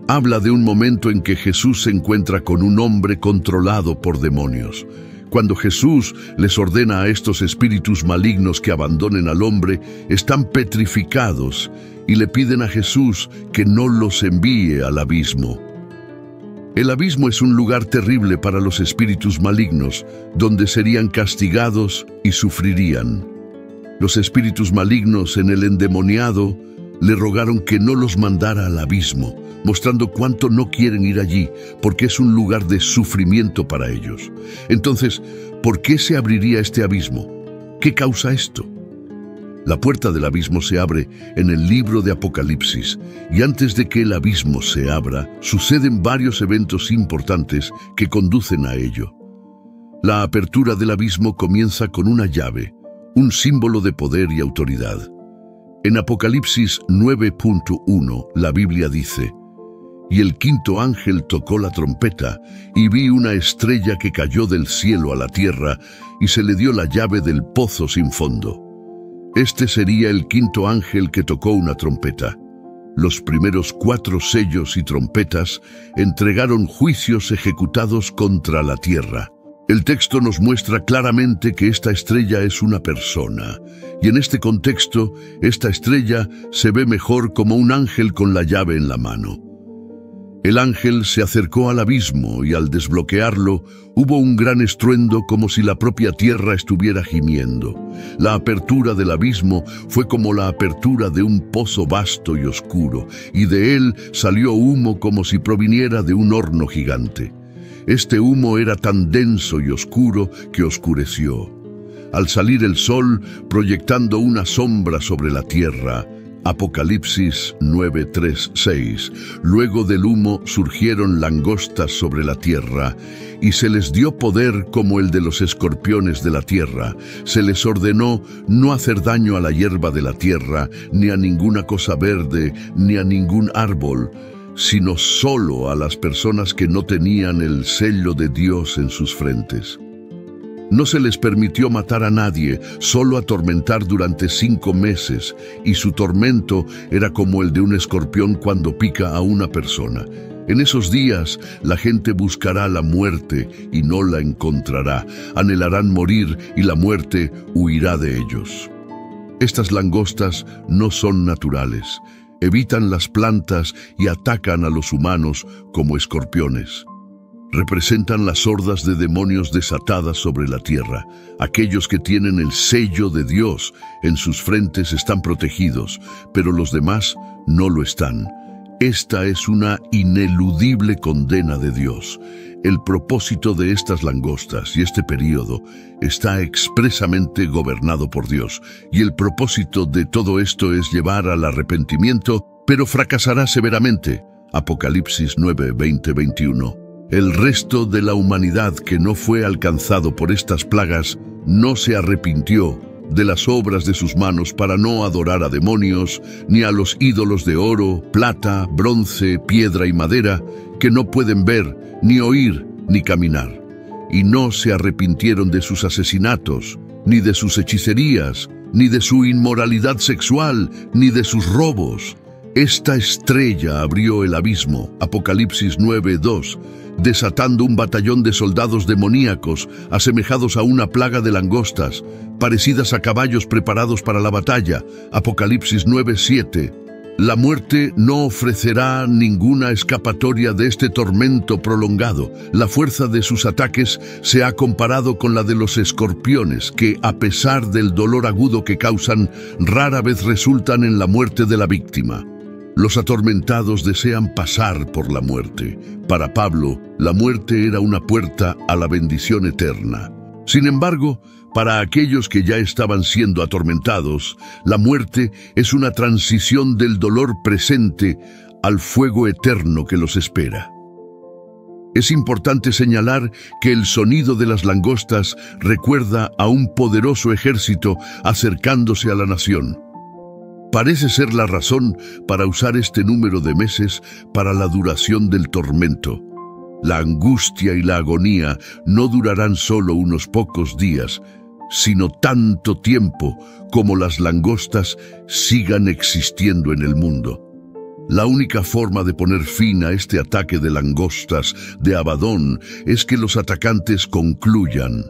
Habla de un momento en que Jesús se encuentra con un hombre controlado por demonios. Cuando Jesús les ordena a estos espíritus malignos que abandonen al hombre, están petrificados y le piden a Jesús que no los envíe al abismo. El abismo es un lugar terrible para los espíritus malignos, donde serían castigados y sufrirían. Los espíritus malignos en el endemoniado le rogaron que no los mandara al abismo, mostrando cuánto no quieren ir allí, porque es un lugar de sufrimiento para ellos. Entonces, ¿por qué se abriría este abismo? ¿Qué causa esto? La puerta del abismo se abre en el libro de Apocalipsis, y antes de que el abismo se abra, suceden varios eventos importantes que conducen a ello. La apertura del abismo comienza con una llave, un símbolo de poder y autoridad. En Apocalipsis 9:1, la Biblia dice: «Y el quinto ángel tocó la trompeta, y vi una estrella que cayó del cielo a la tierra, y se le dio la llave del pozo sin fondo». Este sería el quinto ángel que tocó una trompeta. Los primeros 4 sellos y trompetas entregaron juicios ejecutados contra la tierra. El texto nos muestra claramente que esta estrella es una persona, y en este contexto, esta estrella se ve mejor como un ángel con la llave en la mano. El ángel se acercó al abismo y al desbloquearlo, hubo un gran estruendo como si la propia tierra estuviera gimiendo. La apertura del abismo fue como la apertura de un pozo vasto y oscuro, y de él salió humo como si proviniera de un horno gigante. Este humo era tan denso y oscuro que oscureció. Al salir el sol, proyectando una sombra sobre la tierra, Apocalipsis 9:3-6. Luego del humo surgieron langostas sobre la tierra, y se les dio poder como el de los escorpiones de la tierra. Se les ordenó no hacer daño a la hierba de la tierra, ni a ninguna cosa verde, ni a ningún árbol, sino solo a las personas que no tenían el sello de Dios en sus frentes. No se les permitió matar a nadie, solo atormentar durante 5 meses, y su tormento era como el de un escorpión cuando pica a una persona. En esos días, la gente buscará la muerte y no la encontrará. Anhelarán morir y la muerte huirá de ellos. Estas langostas no son naturales. Evitan las plantas y atacan a los humanos como escorpiones. Representan las hordas de demonios desatadas sobre la tierra. Aquellos que tienen el sello de Dios en sus frentes están protegidos, pero los demás no lo están. Esta es una ineludible condena de Dios. El propósito de estas langostas y este período está expresamente gobernado por Dios, y el propósito de todo esto es llevar al arrepentimiento, pero fracasará severamente. Apocalipsis 9:20-21. El resto de la humanidad que no fue alcanzado por estas plagas no se arrepintió de las obras de sus manos para no adorar a demonios, ni a los ídolos de oro, plata, bronce, piedra y madera, que no pueden ver, ni oír, ni caminar. Y no se arrepintieron de sus asesinatos, ni de sus hechicerías, ni de su inmoralidad sexual, ni de sus robos. Esta estrella abrió el abismo, Apocalipsis 9:2, desatando un batallón de soldados demoníacos asemejados a una plaga de langostas, parecidas a caballos preparados para la batalla, Apocalipsis 9:7. La muerte no ofrecerá ninguna escapatoria de este tormento prolongado. La fuerza de sus ataques se ha comparado con la de los escorpiones, que, a pesar del dolor agudo que causan, rara vez resultan en la muerte de la víctima. Los atormentados desean pasar por la muerte. Para Pablo, la muerte era una puerta a la bendición eterna. Sin embargo, Para aquellos que ya estaban siendo atormentados, la muerte es una transición del dolor presente al fuego eterno que los espera. Es importante señalar que el sonido de las langostas recuerda a un poderoso ejército acercándose a la nación. Parece ser la razón para usar este número de meses para la duración del tormento. La angustia y la agonía no durarán solo unos pocos días, sino tanto tiempo como las langostas sigan existiendo en el mundo. La única forma de poner fin a este ataque de langostas de Abadón es que los atacantes concluyan.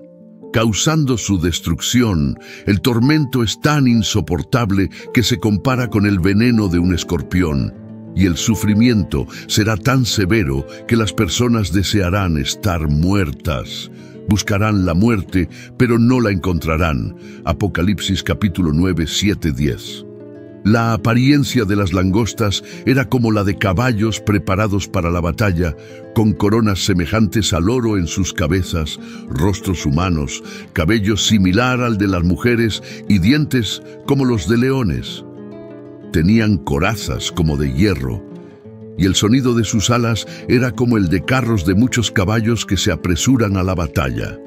Causando su destrucción, el tormento es tan insoportable que se compara con el veneno de un escorpión, y el sufrimiento será tan severo que las personas desearán estar muertas. Buscarán la muerte, pero no la encontrarán. Apocalipsis capítulo 9, 7, 10. La apariencia de las langostas era como la de caballos preparados para la batalla, con coronas semejantes al oro en sus cabezas, rostros humanos, cabello similar al de las mujeres y dientes como los de leones. Tenían corazas como de hierro, y el sonido de sus alas era como el de carros de muchos caballos que se apresuran a la batalla.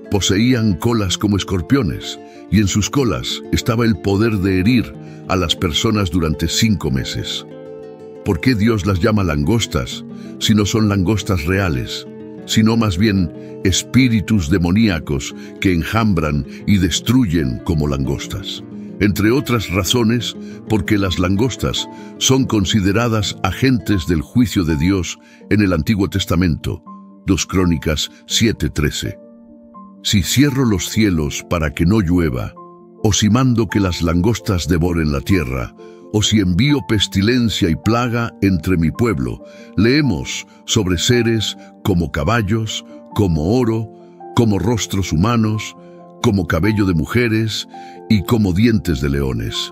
Poseían colas como escorpiones, y en sus colas estaba el poder de herir a las personas durante 5 meses. ¿Por qué Dios las llama langostas, si no son langostas reales, sino más bien espíritus demoníacos que enjambran y destruyen como langostas? Entre otras razones, porque las langostas son consideradas agentes del juicio de Dios en el Antiguo Testamento, 2 Crónicas 7:13. Si cierro los cielos para que no llueva, o si mando que las langostas devoren la tierra, o si envío pestilencia y plaga entre mi pueblo, leemos sobre seres como caballos, como oro, como rostros humanos, como cabello de mujeres y como dientes de leones.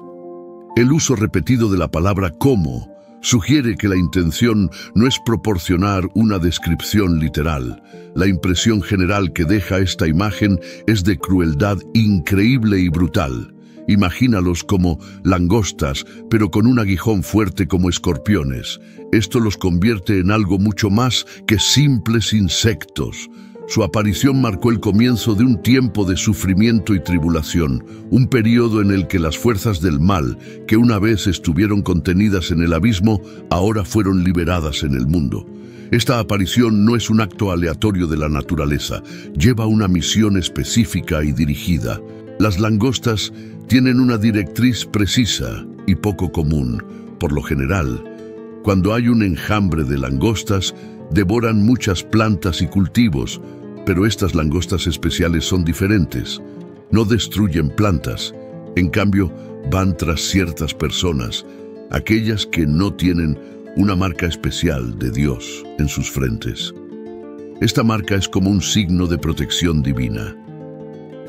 El uso repetido de la palabra como sugiere que la intención no es proporcionar una descripción literal. La impresión general que deja esta imagen es de crueldad increíble y brutal. Imagínalos como langostas, pero con un aguijón fuerte como escorpiones. Esto los convierte en algo mucho más que simples insectos. Su aparición marcó el comienzo de un tiempo de sufrimiento y tribulación, un periodo en el que las fuerzas del mal, que una vez estuvieron contenidas en el abismo, ahora fueron liberadas en el mundo. Esta aparición no es un acto aleatorio de la naturaleza, lleva una misión específica y dirigida. Las langostas tienen una directriz precisa y poco común. Por lo general, cuando hay un enjambre de langostas, devoran muchas plantas y cultivos, pero estas langostas especiales son diferentes. No destruyen plantas, en cambio van tras ciertas personas, aquellas que no tienen una marca especial de Dios en sus frentes. Esta marca es como un signo de protección divina.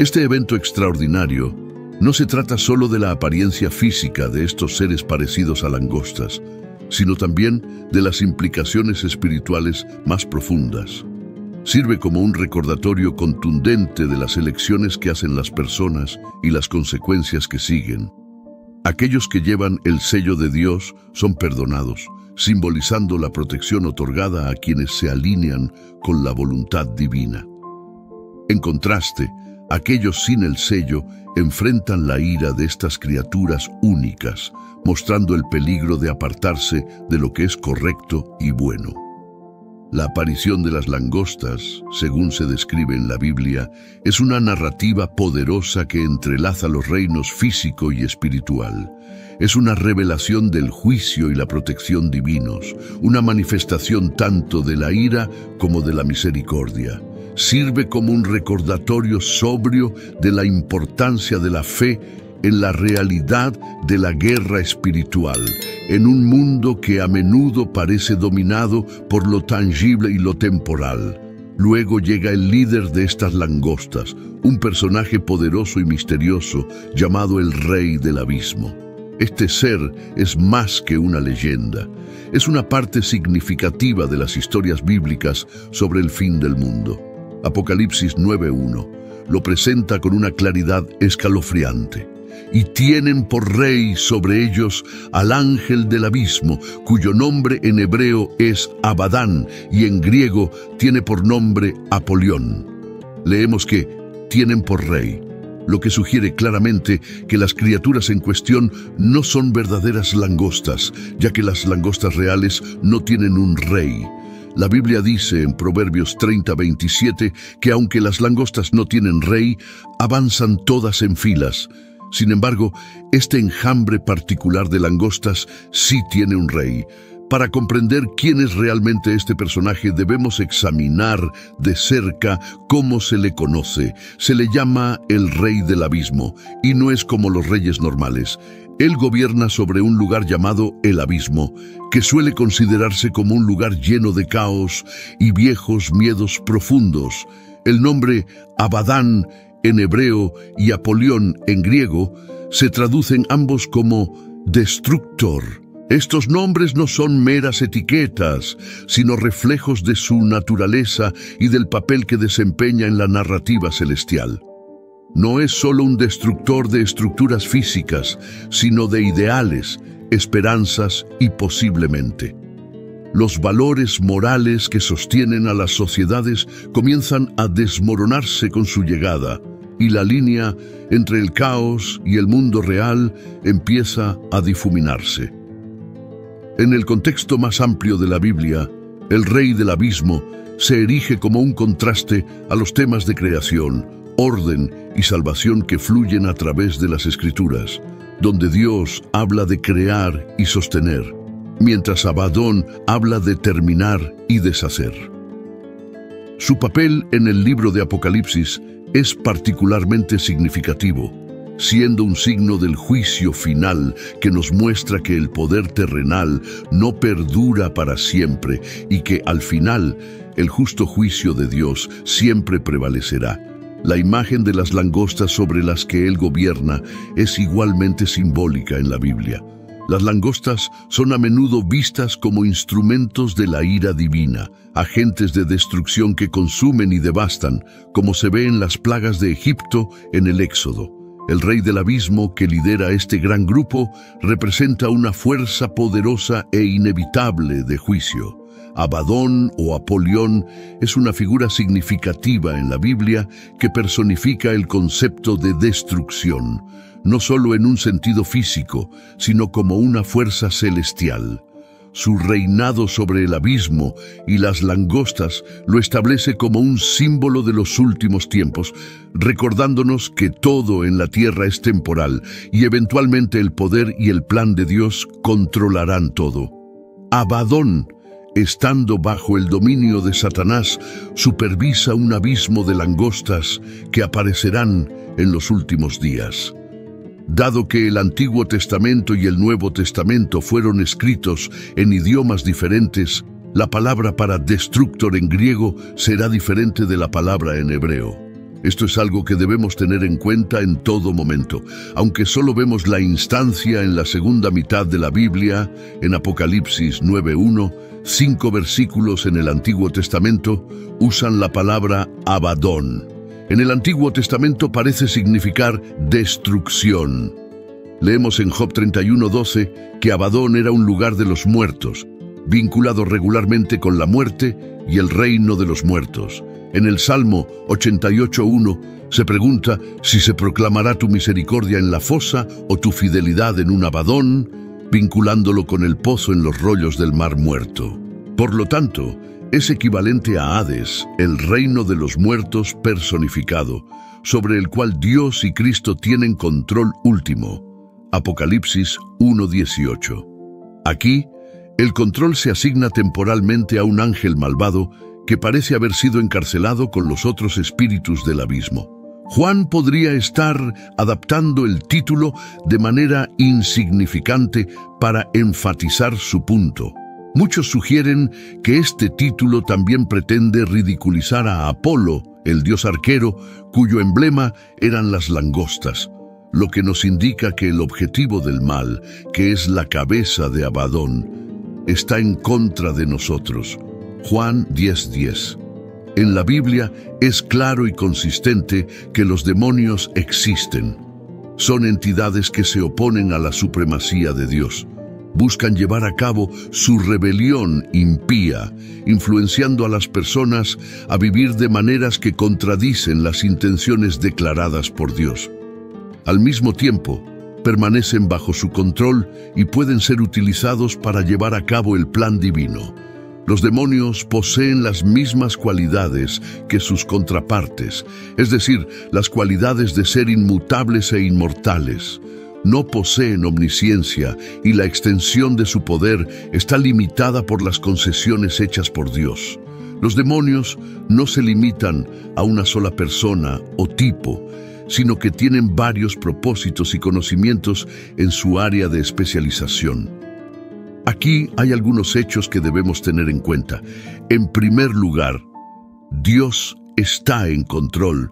Este evento extraordinario no se trata solo de la apariencia física de estos seres parecidos a langostas, sino también de las implicaciones espirituales más profundas. Sirve como un recordatorio contundente de las elecciones que hacen las personas y las consecuencias que siguen. Aquellos que llevan el sello de Dios son perdonados, simbolizando la protección otorgada a quienes se alinean con la voluntad divina. En contraste, aquellos sin el sello enfrentan la ira de estas criaturas únicas, mostrando el peligro de apartarse de lo que es correcto y bueno. La aparición de las langostas, según se describe en la Biblia, es una narrativa poderosa que entrelaza los reinos físico y espiritual. Es una revelación del juicio y la protección divinos, una manifestación tanto de la ira como de la misericordia. Sirve como un recordatorio sobrio de la importancia de la fe en la realidad de la guerra espiritual, en un mundo que a menudo parece dominado por lo tangible y lo temporal. Luego llega el líder de estas langostas, un personaje poderoso y misterioso llamado el Rey del Abismo. Este ser es más que una leyenda, es una parte significativa de las historias bíblicas sobre el fin del mundo. Apocalipsis 9:1. lo presenta con una claridad escalofriante. Y tienen por rey sobre ellos al ángel del abismo, cuyo nombre en hebreo es Abadán y en griego tiene por nombre Apolión. Leemos que tienen por rey, lo que sugiere claramente que las criaturas en cuestión no son verdaderas langostas, ya que las langostas reales no tienen un rey. La Biblia dice en Proverbios 30:27 que aunque las langostas no tienen rey, avanzan todas en filas. Sin embargo, este enjambre particular de langostas sí tiene un rey. Para comprender quién es realmente este personaje, debemos examinar de cerca cómo se le conoce. Se le llama el Rey del Abismo, y no es como los reyes normales. Él gobierna sobre un lugar llamado el Abismo, que suele considerarse como un lugar lleno de caos y viejos miedos profundos. El nombre Abadán en hebreo y Apolión en griego se traducen ambos como destructor. Estos nombres no son meras etiquetas, sino reflejos de su naturaleza y del papel que desempeña en la narrativa celestial. No es solo un destructor de estructuras físicas, sino de ideales, esperanzas y posiblemente. Los valores morales que sostienen a las sociedades comienzan a desmoronarse con su llegada, y la línea entre el caos y el mundo real empieza a difuminarse. En el contexto más amplio de la Biblia, el Rey del Abismo se erige como un contraste a los temas de creación, orden y salvación que fluyen a través de las Escrituras, donde Dios habla de crear y sostener, mientras Abadón habla de terminar y deshacer. Su papel en el libro de Apocalipsis es particularmente significativo, siendo un signo del juicio final que nos muestra que el poder terrenal no perdura para siempre y que al final el justo juicio de Dios siempre prevalecerá. La imagen de las langostas sobre las que Él gobierna es igualmente simbólica en la Biblia. Las langostas son a menudo vistas como instrumentos de la ira divina, agentes de destrucción que consumen y devastan, como se ve en las plagas de Egipto en el Éxodo. El Rey del Abismo, que lidera este gran grupo, representa una fuerza poderosa e inevitable de juicio. Abadón o Apolión es una figura significativa en la Biblia que personifica el concepto de destrucción, no solo en un sentido físico, sino como una fuerza celestial. Su reinado sobre el abismo y las langostas lo establece como un símbolo de los últimos tiempos, recordándonos que todo en la tierra es temporal y eventualmente el poder y el plan de Dios controlarán todo. Abadón, estando bajo el dominio de Satanás, supervisa un abismo de langostas que aparecerán en los últimos días. Dado que el Antiguo Testamento y el Nuevo Testamento fueron escritos en idiomas diferentes, la palabra para destructor en griego será diferente de la palabra en hebreo. Esto es algo que debemos tener en cuenta en todo momento. Aunque solo vemos la instancia en la segunda mitad de la Biblia, en Apocalipsis 9:1, 5 versículos en el Antiguo Testamento usan la palabra Abadón. En el Antiguo Testamento parece significar destrucción. Leemos en Job 31:12 que Abadón era un lugar de los muertos, vinculado regularmente con la muerte y el reino de los muertos. En el Salmo 88:1 se pregunta si se proclamará tu misericordia en la fosa o tu fidelidad en un Abadón, vinculándolo con el pozo en los rollos del mar muerto. Por lo tanto, es equivalente a Hades, el reino de los muertos personificado, sobre el cual Dios y Cristo tienen control último. Apocalipsis 1:18. Aquí, el control se asigna temporalmente a un ángel malvado que parece haber sido encarcelado con los otros espíritus del abismo. Juan podría estar adaptando el título de manera insignificante para enfatizar su punto. Muchos sugieren que este título también pretende ridiculizar a Apolo, el dios arquero, cuyo emblema eran las langostas, lo que nos indica que el objetivo del mal, que es la cabeza de Abadón, está en contra de nosotros. Juan 10:10. En la Biblia es claro y consistente que los demonios existen. Son entidades que se oponen a la supremacía de Dios. Buscan llevar a cabo su rebelión impía, influenciando a las personas a vivir de maneras que contradicen las intenciones declaradas por Dios. Al mismo tiempo, permanecen bajo su control y pueden ser utilizados para llevar a cabo el plan divino. Los demonios poseen las mismas cualidades que sus contrapartes, es decir, las cualidades de ser inmutables e inmortales. No poseen omnisciencia y la extensión de su poder está limitada por las concesiones hechas por Dios. Los demonios no se limitan a una sola persona o tipo, sino que tienen varios propósitos y conocimientos en su área de especialización. Aquí hay algunos hechos que debemos tener en cuenta. En primer lugar, Dios está en control.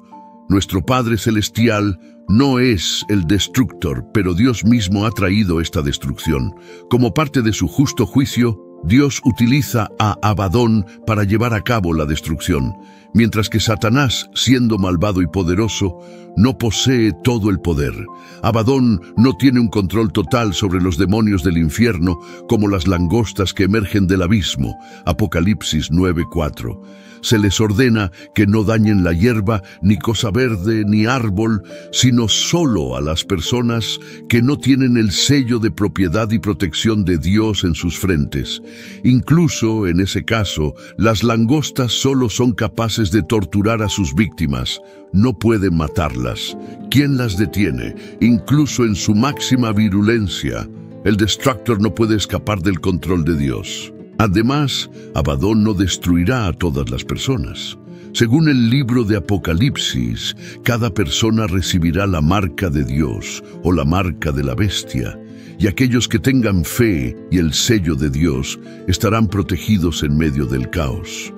Nuestro Padre Celestial no es el destructor, pero Dios mismo ha traído esta destrucción. Como parte de su justo juicio, Dios utiliza a Abadón para llevar a cabo la destrucción, mientras que Satanás, siendo malvado y poderoso, no posee todo el poder. Abadón no tiene un control total sobre los demonios del infierno como las langostas que emergen del abismo. Apocalipsis 9:4. Se les ordena que no dañen la hierba, ni cosa verde, ni árbol, sino solo a las personas que no tienen el sello de propiedad y protección de Dios en sus frentes. Incluso en ese caso, las langostas solo son capaces de torturar a sus víctimas. No pueden matarlas. ¿Quién las detiene? Incluso en su máxima virulencia, el destructor no puede escapar del control de Dios. Además, Abadón no destruirá a todas las personas. Según el libro de Apocalipsis, cada persona recibirá la marca de Dios o la marca de la bestia, y aquellos que tengan fe y el sello de Dios estarán protegidos en medio del caos.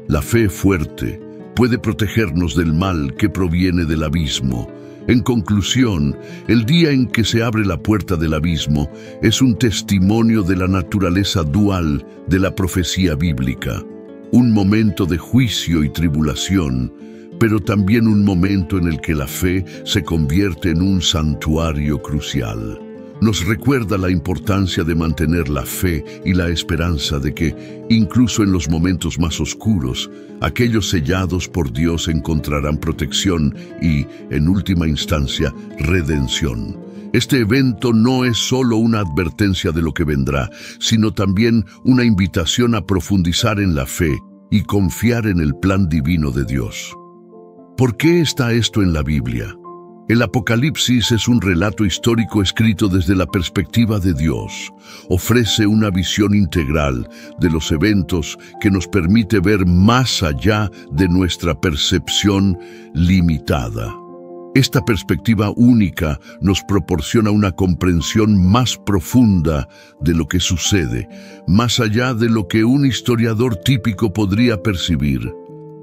La fe fuerte puede protegernos del mal que proviene del abismo. En conclusión, el día en que se abre la puerta del abismo es un testimonio de la naturaleza dual de la profecía bíblica. Un momento de juicio y tribulación, pero también un momento en el que la fe se convierte en un santuario crucial. Nos recuerda la importancia de mantener la fe y la esperanza de que, incluso en los momentos más oscuros, aquellos sellados por Dios encontrarán protección y, en última instancia, redención. Este evento no es solo una advertencia de lo que vendrá, sino también una invitación a profundizar en la fe y confiar en el plan divino de Dios. ¿Por qué está esto en la Biblia? El Apocalipsis es un relato histórico escrito desde la perspectiva de Dios. Ofrece una visión integral de los eventos que nos permite ver más allá de nuestra percepción limitada. Esta perspectiva única nos proporciona una comprensión más profunda de lo que sucede, más allá de lo que un historiador típico podría percibir.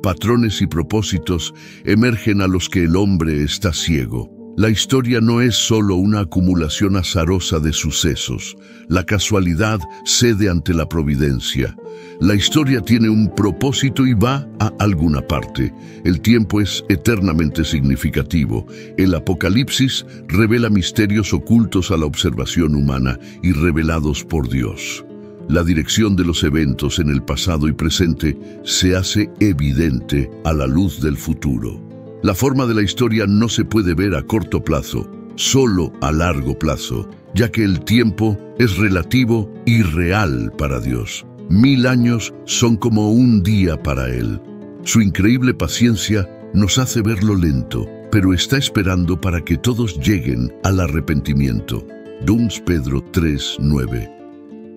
Patrones y propósitos emergen a los que el hombre está ciego. La historia no es solo una acumulación azarosa de sucesos. La casualidad cede ante la providencia. La historia tiene un propósito y va a alguna parte. El tiempo es eternamente significativo. El Apocalipsis revela misterios ocultos a la observación humana y revelados por Dios. La dirección de los eventos en el pasado y presente se hace evidente a la luz del futuro. La forma de la historia no se puede ver a corto plazo, solo a largo plazo, ya que el tiempo es relativo y real para Dios. 1000 años son como un día para Él. Su increíble paciencia nos hace verlo lento, pero está esperando para que todos lleguen al arrepentimiento. 2 Pedro 3:9.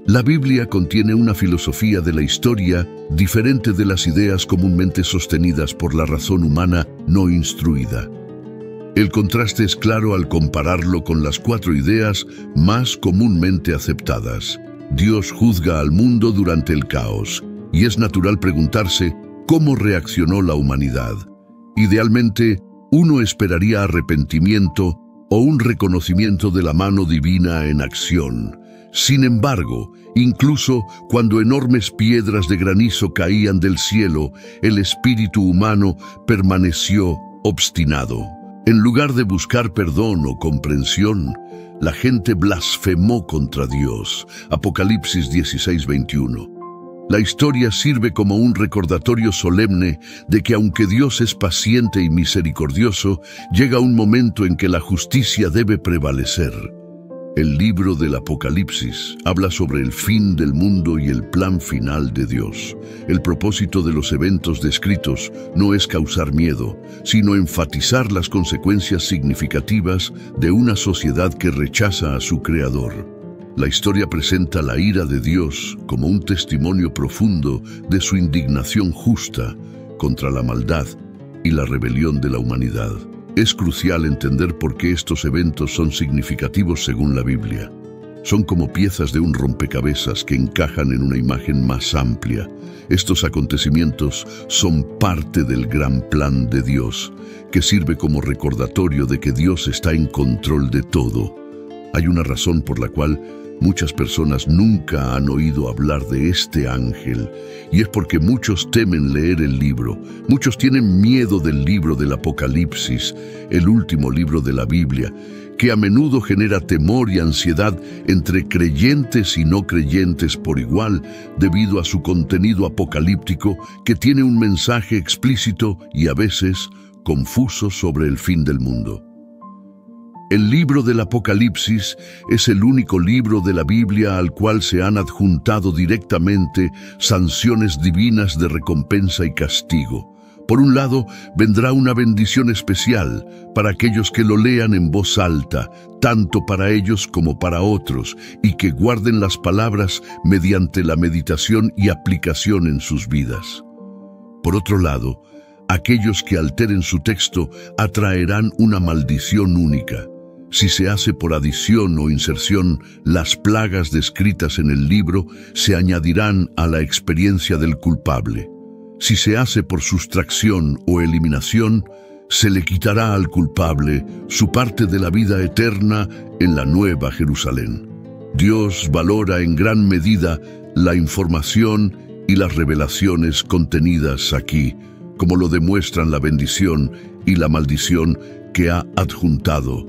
La Biblia contiene una filosofía de la historia diferente de las ideas comúnmente sostenidas por la razón humana no instruida. El contraste es claro al compararlo con las 4 ideas más comúnmente aceptadas. Dios juzga al mundo durante el caos, y es natural preguntarse cómo reaccionó la humanidad. Idealmente, uno esperaría arrepentimiento o un reconocimiento de la mano divina en acción. Sin embargo, incluso cuando enormes piedras de granizo caían del cielo, el espíritu humano permaneció obstinado. En lugar de buscar perdón o comprensión, la gente blasfemó contra Dios. Apocalipsis 16:21. La historia sirve como un recordatorio solemne de que aunque Dios es paciente y misericordioso, llega un momento en que la justicia debe prevalecer. El libro del Apocalipsis habla sobre el fin del mundo y el plan final de Dios. El propósito de los eventos descritos no es causar miedo, sino enfatizar las consecuencias significativas de una sociedad que rechaza a su Creador. La historia presenta la ira de Dios como un testimonio profundo de su indignación justa contra la maldad y la rebelión de la humanidad. Es crucial entender por qué estos eventos son significativos según la Biblia. Son como piezas de un rompecabezas que encajan en una imagen más amplia. Estos acontecimientos son parte del gran plan de Dios, que sirve como recordatorio de que Dios está en control de todo. Hay una razón por la cual muchas personas nunca han oído hablar de este ángel, y es porque muchos temen leer el libro. Muchos tienen miedo del libro del Apocalipsis, el último libro de la Biblia, que a menudo genera temor y ansiedad entre creyentes y no creyentes por igual, debido a su contenido apocalíptico que tiene un mensaje explícito y a veces confuso sobre el fin del mundo. El libro del Apocalipsis es el único libro de la Biblia al cual se han adjuntado directamente sanciones divinas de recompensa y castigo. Por un lado, vendrá una bendición especial para aquellos que lo lean en voz alta, tanto para ellos como para otros, y que guarden las palabras mediante la meditación y aplicación en sus vidas. Por otro lado, aquellos que alteren su texto atraerán una maldición única. Si se hace por adición o inserción, las plagas descritas en el libro se añadirán a la experiencia del culpable. Si se hace por sustracción o eliminación, se le quitará al culpable su parte de la vida eterna en la Nueva Jerusalén. Dios valora en gran medida la información y las revelaciones contenidas aquí, como lo demuestran la bendición y la maldición que ha adjuntado.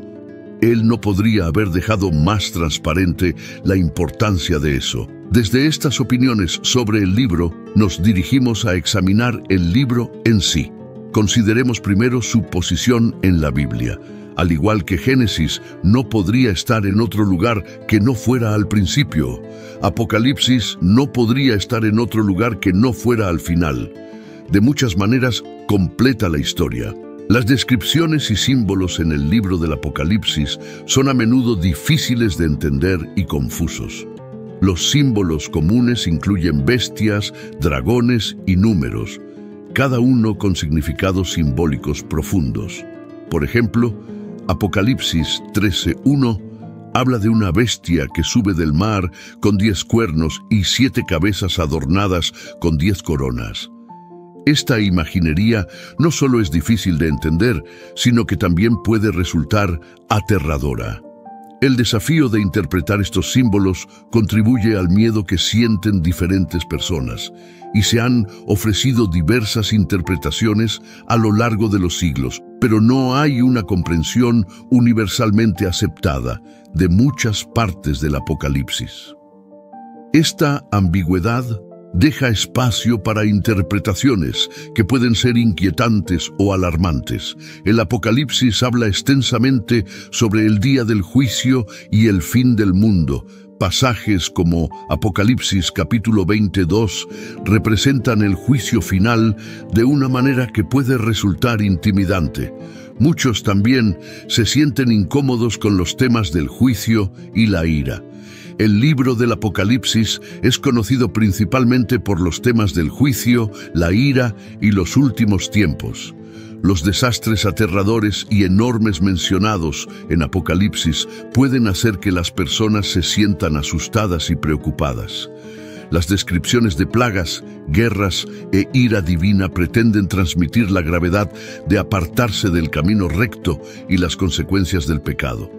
Él no podría haber dejado más transparente la importancia de eso. Desde estas opiniones sobre el libro, nos dirigimos a examinar el libro en sí. Consideremos primero su posición en la Biblia. Al igual que Génesis, no podría estar en otro lugar que no fuera al principio. Apocalipsis no podría estar en otro lugar que no fuera al final. De muchas maneras, completa la historia. Las descripciones y símbolos en el libro del Apocalipsis son a menudo difíciles de entender y confusos. Los símbolos comunes incluyen bestias, dragones y números, cada uno con significados simbólicos profundos. Por ejemplo, Apocalipsis 13:1 habla de una bestia que sube del mar con 10 cuernos y 7 cabezas adornadas con 10 coronas. Esta imaginería no solo es difícil de entender, sino que también puede resultar aterradora. El desafío de interpretar estos símbolos contribuye al miedo que sienten diferentes personas, y se han ofrecido diversas interpretaciones a lo largo de los siglos, pero no hay una comprensión universalmente aceptada de muchas partes del Apocalipsis. Esta ambigüedad deja espacio para interpretaciones que pueden ser inquietantes o alarmantes. El Apocalipsis habla extensamente sobre el día del juicio y el fin del mundo. Pasajes como Apocalipsis capítulo 22 representan el juicio final de una manera que puede resultar intimidante. Muchos también se sienten incómodos con los temas del juicio y la ira. El libro del Apocalipsis es conocido principalmente por los temas del juicio, la ira y los últimos tiempos. Los desastres aterradores y enormes mencionados en Apocalipsis pueden hacer que las personas se sientan asustadas y preocupadas. Las descripciones de plagas, guerras e ira divina pretenden transmitir la gravedad de apartarse del camino recto y las consecuencias del pecado.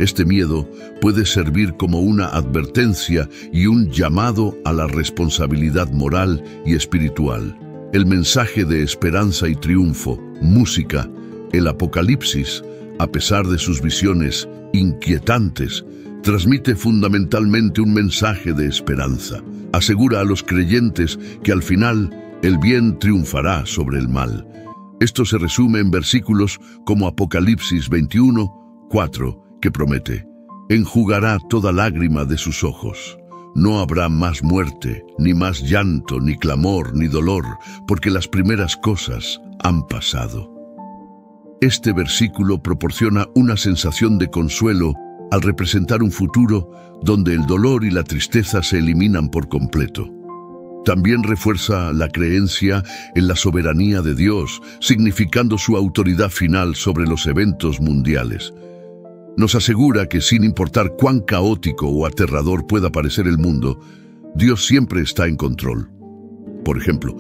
Este miedo puede servir como una advertencia y un llamado a la responsabilidad moral y espiritual. El mensaje de esperanza y triunfo, música, el Apocalipsis, a pesar de sus visiones inquietantes, transmite fundamentalmente un mensaje de esperanza. Asegura a los creyentes que al final el bien triunfará sobre el mal. Esto se resume en versículos como Apocalipsis 21:4, que promete: enjugará toda lágrima de sus ojos. No habrá más muerte, ni más llanto, ni clamor, ni dolor, porque las primeras cosas han pasado. Este versículo proporciona una sensación de consuelo al representar un futuro donde el dolor y la tristeza se eliminan por completo. También refuerza la creencia en la soberanía de Dios, significando su autoridad final sobre los eventos mundiales. Nos asegura que sin importar cuán caótico o aterrador pueda parecer el mundo, Dios siempre está en control. Por ejemplo,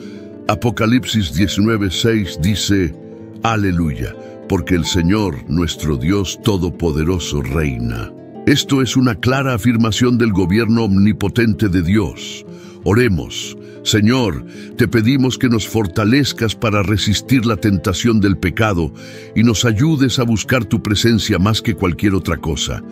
Apocalipsis 19:6 dice: Aleluya, porque el Señor, nuestro Dios Todopoderoso, reina. Esto es una clara afirmación del gobierno omnipotente de Dios. Oremos. Señor, te pedimos que nos fortalezcas para resistir la tentación del pecado y nos ayudes a buscar tu presencia más que cualquier otra cosa.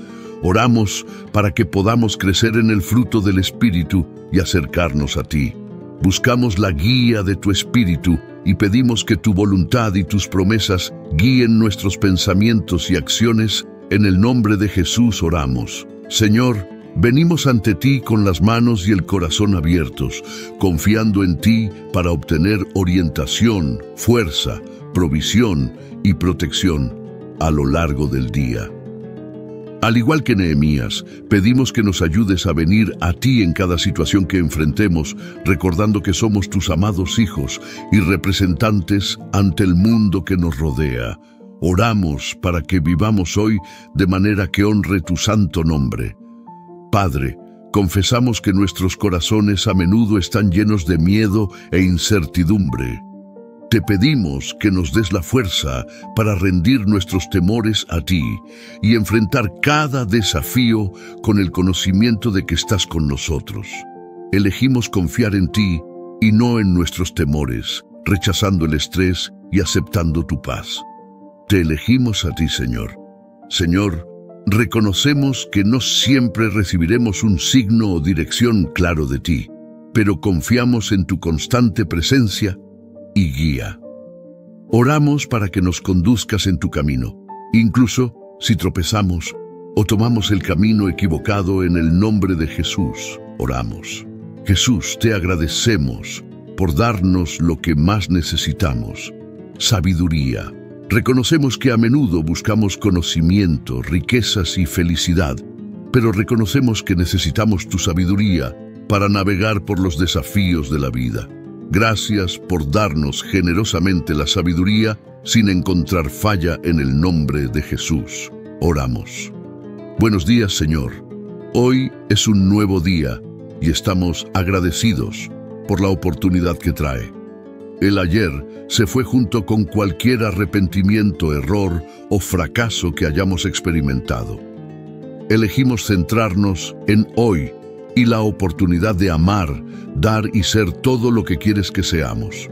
Oramos para que podamos crecer en el fruto del Espíritu y acercarnos a ti. Buscamos la guía de tu Espíritu y pedimos que tu voluntad y tus promesas guíen nuestros pensamientos y acciones. En el nombre de Jesús oramos. Señor, venimos ante ti con las manos y el corazón abiertos, confiando en ti para obtener orientación, fuerza, provisión y protección a lo largo del día. Al igual que Nehemías, pedimos que nos ayudes a venir a ti en cada situación que enfrentemos, recordando que somos tus amados hijos y representantes ante el mundo que nos rodea. Oramos para que vivamos hoy de manera que honre tu santo nombre. Padre, confesamos que nuestros corazones a menudo están llenos de miedo e incertidumbre. Te pedimos que nos des la fuerza para rendir nuestros temores a ti y enfrentar cada desafío con el conocimiento de que estás con nosotros. Elegimos confiar en ti y no en nuestros temores, rechazando el estrés y aceptando tu paz. Te elegimos a ti, Señor. Señor, reconocemos que no siempre recibiremos un signo o dirección claro de ti, pero confiamos en tu constante presencia y guía. Oramos para que nos conduzcas en tu camino, incluso si tropezamos o tomamos el camino equivocado. En el nombre de Jesús, oramos. Jesús, te agradecemos por darnos lo que más necesitamos: sabiduría. Reconocemos que a menudo buscamos conocimiento, riquezas y felicidad, pero reconocemos que necesitamos tu sabiduría para navegar por los desafíos de la vida. Gracias por darnos generosamente la sabiduría sin encontrar falla. En el nombre de Jesús, oramos. Buenos días, Señor. Hoy es un nuevo día y estamos agradecidos por la oportunidad que trae. El ayer se fue junto con cualquier arrepentimiento, error o fracaso que hayamos experimentado. Elegimos centrarnos en hoy y la oportunidad de amar, dar y ser todo lo que quieres que seamos.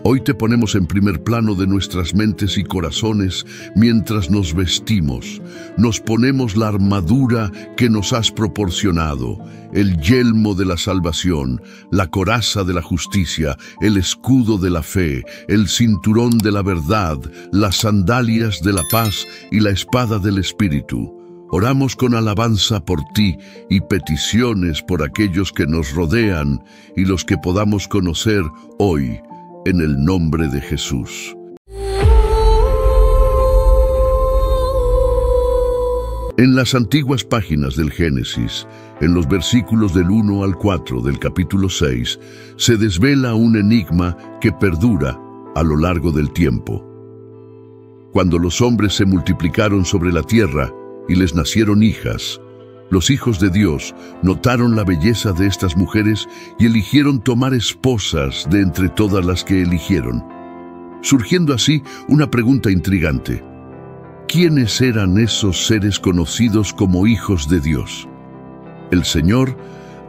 Hoy te ponemos en primer plano de nuestras mentes y corazones mientras nos vestimos. Nos ponemos la armadura que nos has proporcionado, el yelmo de la salvación, la coraza de la justicia, el escudo de la fe, el cinturón de la verdad, las sandalias de la paz y la espada del Espíritu. Oramos con alabanza por ti y peticiones por aquellos que nos rodean y los que podamos conocer hoy, en el nombre de Jesús. En las antiguas páginas del Génesis, en los versículos del 1 al 4 del capítulo 6, se desvela un enigma que perdura a lo largo del tiempo. Cuando los hombres se multiplicaron sobre la tierra y les nacieron hijas, los hijos de Dios notaron la belleza de estas mujeres y eligieron tomar esposas de entre todas las que eligieron, surgiendo así una pregunta intrigante: ¿quiénes eran esos seres conocidos como hijos de Dios? El Señor,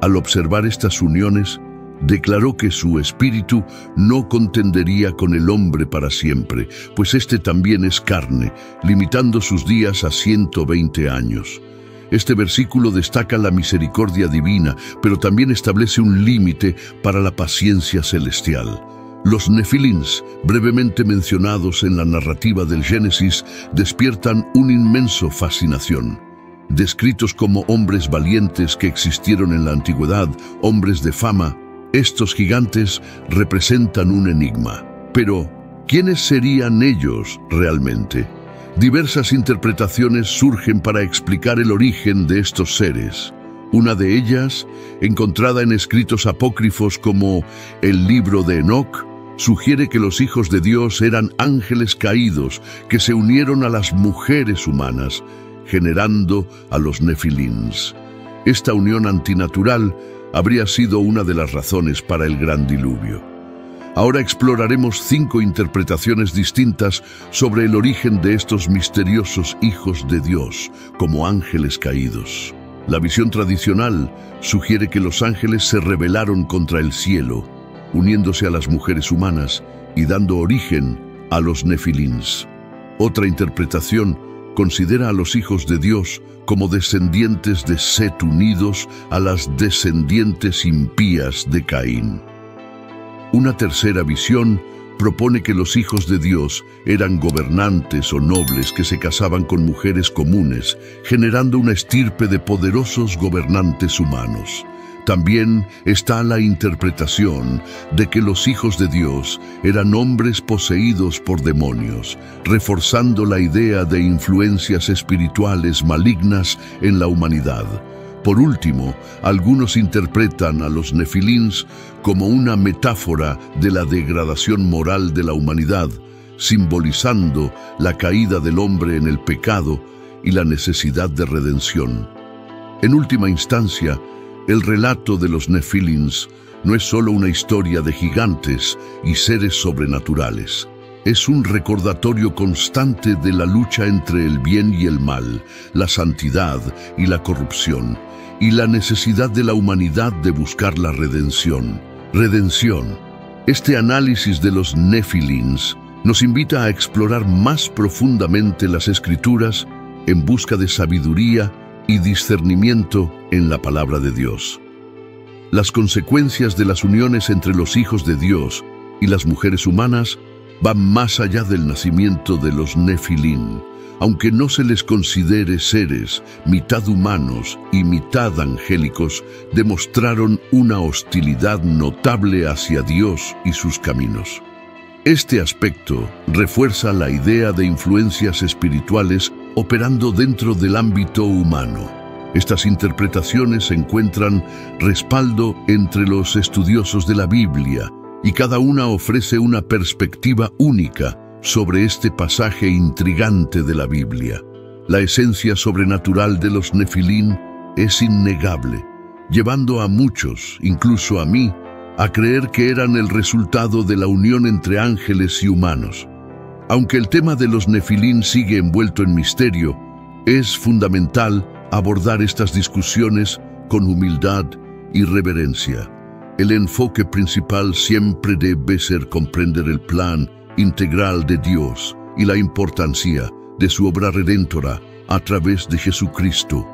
al observar estas uniones, declaró que su espíritu no contendería con el hombre para siempre, pues éste también es carne, limitando sus días a 120 años. Este versículo destaca la misericordia divina, pero también establece un límite para la paciencia celestial. Los nefilins, brevemente mencionados en la narrativa del Génesis, despiertan una inmensa fascinación. Descritos como hombres valientes que existieron en la antigüedad, hombres de fama, estos gigantes representan un enigma. Pero, ¿quiénes serían ellos realmente? Diversas interpretaciones surgen para explicar el origen de estos seres. Una de ellas, encontrada en escritos apócrifos como el libro de Enoc, sugiere que los hijos de Dios eran ángeles caídos que se unieron a las mujeres humanas, generando a los nefilins. Esta unión antinatural habría sido una de las razones para el gran diluvio. Ahora exploraremos 5 interpretaciones distintas sobre el origen de estos misteriosos hijos de Dios, como ángeles caídos. La visión tradicional sugiere que los ángeles se rebelaron contra el cielo, uniéndose a las mujeres humanas y dando origen a los nefilins. Otra interpretación considera a los hijos de Dios como descendientes de Set unidos a las descendientes impías de Caín. Una tercera visión propone que los hijos de Dios eran gobernantes o nobles que se casaban con mujeres comunes, generando una estirpe de poderosos gobernantes humanos. También está la interpretación de que los hijos de Dios eran hombres poseídos por demonios, reforzando la idea de influencias espirituales malignas en la humanidad. Por último, algunos interpretan a los nefilins como una metáfora de la degradación moral de la humanidad, simbolizando la caída del hombre en el pecado y la necesidad de redención. En última instancia, el relato de los nefilins no es solo una historia de gigantes y seres sobrenaturales. Es un recordatorio constante de la lucha entre el bien y el mal, la santidad y la corrupción, y la necesidad de la humanidad de buscar la redención. Redención. Este análisis de los nefilins nos invita a explorar más profundamente las Escrituras en busca de sabiduría y discernimiento en la palabra de Dios. Las consecuencias de las uniones entre los hijos de Dios y las mujeres humanas van más allá del nacimiento de los nefilín. Aunque no se les considere seres mitad humanos y mitad angélicos, demostraron una hostilidad notable hacia Dios y sus caminos. Este aspecto refuerza la idea de influencias espirituales operando dentro del ámbito humano. Estas interpretaciones encuentran respaldo entre los estudiosos de la Biblia y cada una ofrece una perspectiva única sobre este pasaje intrigante de la Biblia. La esencia sobrenatural de los nefilín es innegable, llevando a muchos, incluso a mí, a creer que eran el resultado de la unión entre ángeles y humanos. Aunque el tema de los nefilín sigue envuelto en misterio, es fundamental abordar estas discusiones con humildad y reverencia. El enfoque principal siempre debe ser comprender el plan integral de Dios y la importancia de su obra redentora a través de Jesucristo.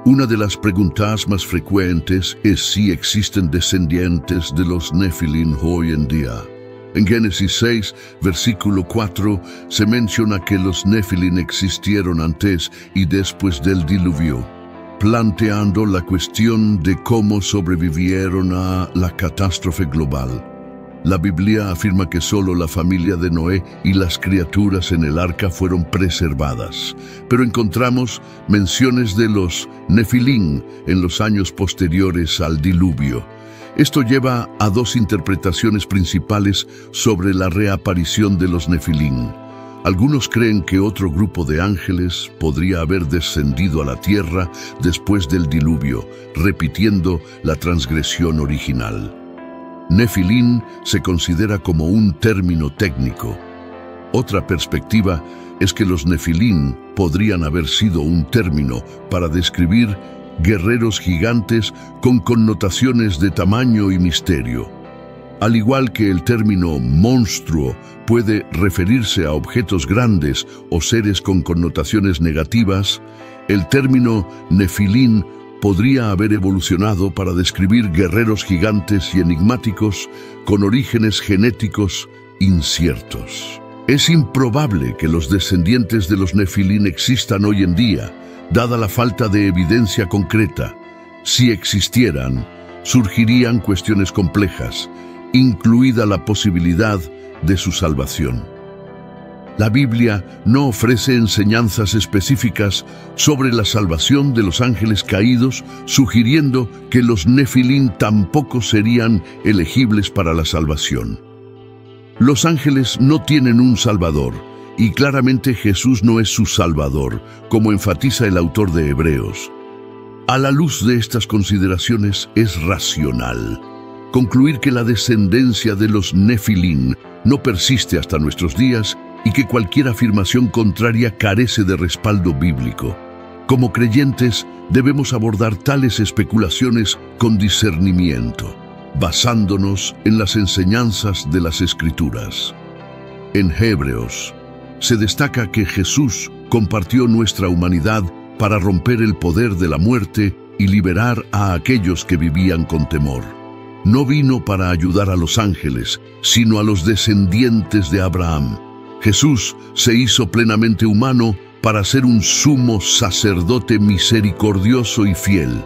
Una de las preguntas más frecuentes es si existen descendientes de los nefilín hoy en día. En Génesis 6, versículo 4, se menciona que los nefilín existieron antes y después del diluvio, planteando la cuestión de cómo sobrevivieron a la catástrofe global. La Biblia afirma que solo la familia de Noé y las criaturas en el arca fueron preservadas, pero encontramos menciones de los nefilín en los años posteriores al diluvio. Esto lleva a 2 interpretaciones principales sobre la reaparición de los nefilín. Algunos creen que otro grupo de ángeles podría haber descendido a la tierra después del diluvio, repitiendo la transgresión original. Nefilín se considera como un término técnico. Otra perspectiva es que los Nefilín podrían haber sido un término para describir guerreros gigantes con connotaciones de tamaño y misterio. Al igual que el término monstruo puede referirse a objetos grandes o seres con connotaciones negativas, el término Nefilín podría haber evolucionado para describir guerreros gigantes y enigmáticos con orígenes genéticos inciertos. Es improbable que los descendientes de los Nefilín existan hoy en día, dada la falta de evidencia concreta. Si existieran, surgirían cuestiones complejas, incluida la posibilidad de su salvación. La Biblia no ofrece enseñanzas específicas sobre la salvación de los ángeles caídos, sugiriendo que los Nefilín tampoco serían elegibles para la salvación. Los ángeles no tienen un salvador, y claramente Jesús no es su salvador, como enfatiza el autor de Hebreos. A la luz de estas consideraciones es racional concluir que la descendencia de los Nefilín no persiste hasta nuestros días y que cualquier afirmación contraria carece de respaldo bíblico. Como creyentes, debemos abordar tales especulaciones con discernimiento, basándonos en las enseñanzas de las Escrituras. En Hebreos, se destaca que Jesús compartió nuestra humanidad para romper el poder de la muerte y liberar a aquellos que vivían con temor. No vino para ayudar a los ángeles, sino a los descendientes de Abraham. Jesús se hizo plenamente humano para ser un sumo sacerdote misericordioso y fiel.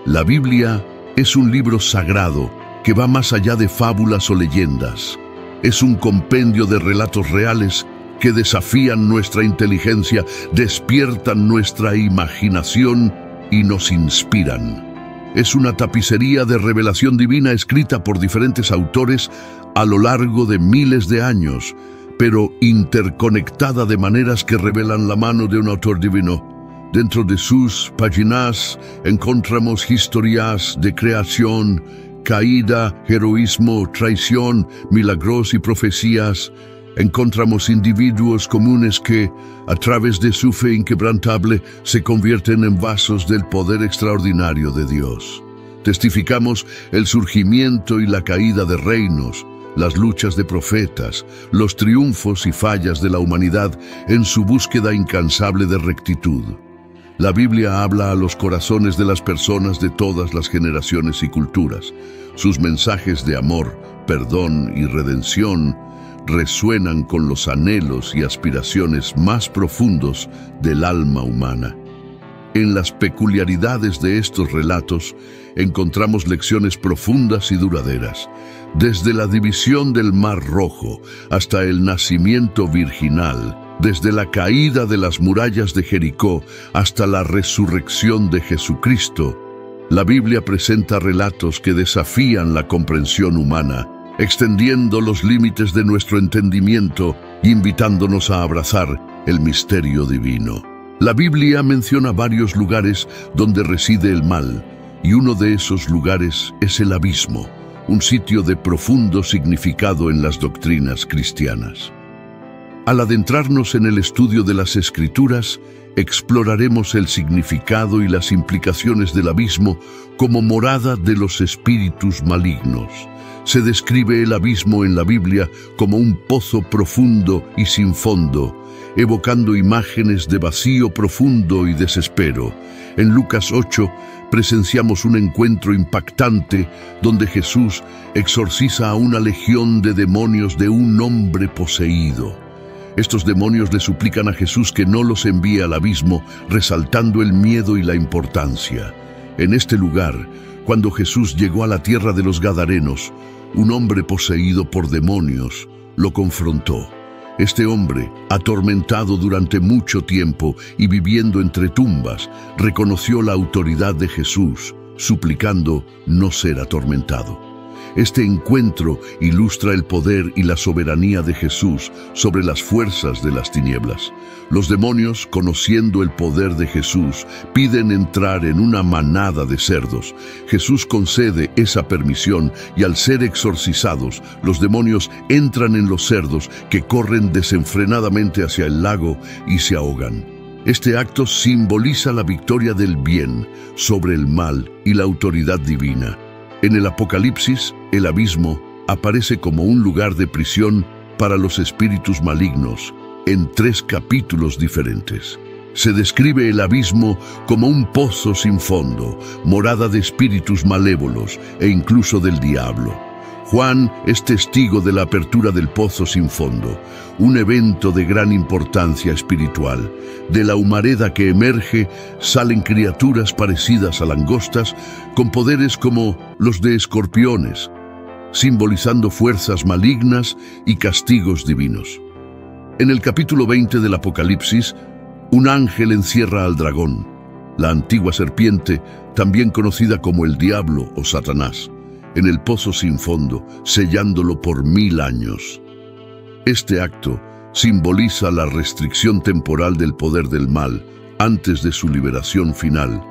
La Biblia es un libro sagrado que va más allá de fábulas o leyendas. Es un compendio de relatos reales que desafían nuestra inteligencia, despiertan nuestra imaginación y nos inspiran. Es una tapicería de revelación divina escrita por diferentes autores a lo largo de miles de años, pero interconectada de maneras que revelan la mano de un autor divino. Dentro de sus páginas encontramos historias de creación, caída, heroísmo, traición, milagros y profecías. Encontramos individuos comunes que, a través de su fe inquebrantable, se convierten en vasos del poder extraordinario de Dios. Testificamos el surgimiento y la caída de reinos, las luchas de profetas, los triunfos y fallas de la humanidad en su búsqueda incansable de rectitud. La Biblia habla a los corazones de las personas de todas las generaciones y culturas. Sus mensajes de amor, perdón y redención resuenan con los anhelos y aspiraciones más profundos del alma humana. En las peculiaridades de estos relatos encontramos lecciones profundas y duraderas, desde la división del Mar Rojo hasta el nacimiento virginal, desde la caída de las murallas de Jericó hasta la resurrección de Jesucristo. La Biblia presenta relatos que desafían la comprensión humana, extendiendo los límites de nuestro entendimiento, invitándonos a abrazar el misterio divino. La Biblia menciona varios lugares donde reside el mal, y uno de esos lugares es el abismo, un sitio de profundo significado en las doctrinas cristianas. Al adentrarnos en el estudio de las Escrituras, exploraremos el significado y las implicaciones del abismo como morada de los espíritus malignos. Se describe el abismo en la Biblia como un pozo profundo y sin fondo, evocando imágenes de vacío profundo y desespero. En Lucas 8 presenciamos un encuentro impactante donde Jesús exorciza a una legión de demonios de un hombre poseído. Estos demonios le suplican a Jesús que no los envíe al abismo, resaltando el miedo y la importancia. En este lugar, cuando Jesús llegó a la tierra de los Gadarenos, un hombre poseído por demonios lo confrontó. Este hombre, atormentado durante mucho tiempo y viviendo entre tumbas, reconoció la autoridad de Jesús, suplicando no ser atormentado. Este encuentro ilustra el poder y la soberanía de Jesús sobre las fuerzas de las tinieblas. Los demonios, conociendo el poder de Jesús, piden entrar en una manada de cerdos. Jesús concede esa permisión y al ser exorcizados, los demonios entran en los cerdos que corren desenfrenadamente hacia el lago y se ahogan. Este acto simboliza la victoria del bien sobre el mal y la autoridad divina. En el Apocalipsis, el abismo aparece como un lugar de prisión para los espíritus malignos en 3 capítulos diferentes. Se describe el abismo como un pozo sin fondo, morada de espíritus malévolos e incluso del diablo. Juan es testigo de la apertura del pozo sin fondo, un evento de gran importancia espiritual. De la humareda que emerge salen criaturas parecidas a langostas con poderes como los de escorpiones, simbolizando fuerzas malignas y castigos divinos. En el capítulo 20 del Apocalipsis, un ángel encierra al dragón, la antigua serpiente, también conocida como el diablo o Satanás, en el pozo sin fondo, sellándolo por 1000 años. Este acto simboliza la restricción temporal del poder del mal antes de su liberación final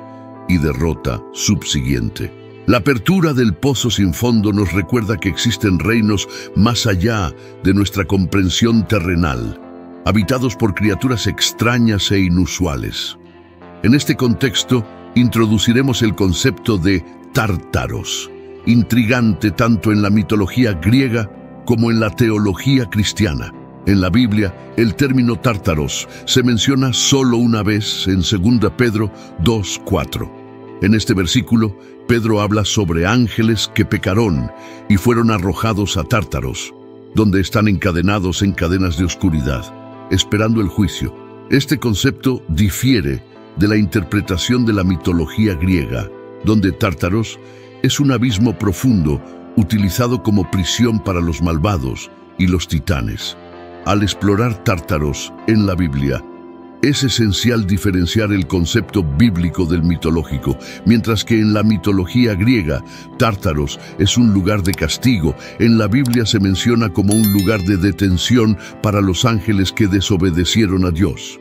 y derrota subsiguiente. La apertura del pozo sin fondo nos recuerda que existen reinos más allá de nuestra comprensión terrenal, habitados por criaturas extrañas e inusuales. En este contexto, introduciremos el concepto de Tártaros, intrigante tanto en la mitología griega como en la teología cristiana. En la Biblia, el término Tártaros se menciona solo una vez en 2 Pedro 2:4. En este versículo, Pedro habla sobre ángeles que pecaron y fueron arrojados a Tártaros, donde están encadenados en cadenas de oscuridad, esperando el juicio. Este concepto difiere de la interpretación de la mitología griega, donde Tártaros es un abismo profundo utilizado como prisión para los malvados y los titanes. Al explorar Tártaros en la Biblia, es esencial diferenciar el concepto bíblico del mitológico, mientras que en la mitología griega, Tártaros es un lugar de castigo. En la Biblia se menciona como un lugar de detención para los ángeles que desobedecieron a Dios.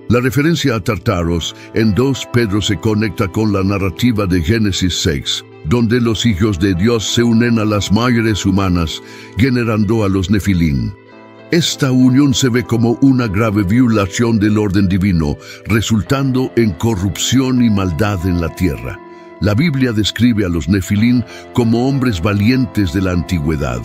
La referencia a Tártaros en 2 Pedro se conecta con la narrativa de Génesis 6, donde los hijos de Dios se unen a las mujeres humanas, generando a los Nefilim. Esta unión se ve como una grave violación del orden divino, resultando en corrupción y maldad en la tierra. La Biblia describe a los Nefilim como hombres valientes de la antigüedad,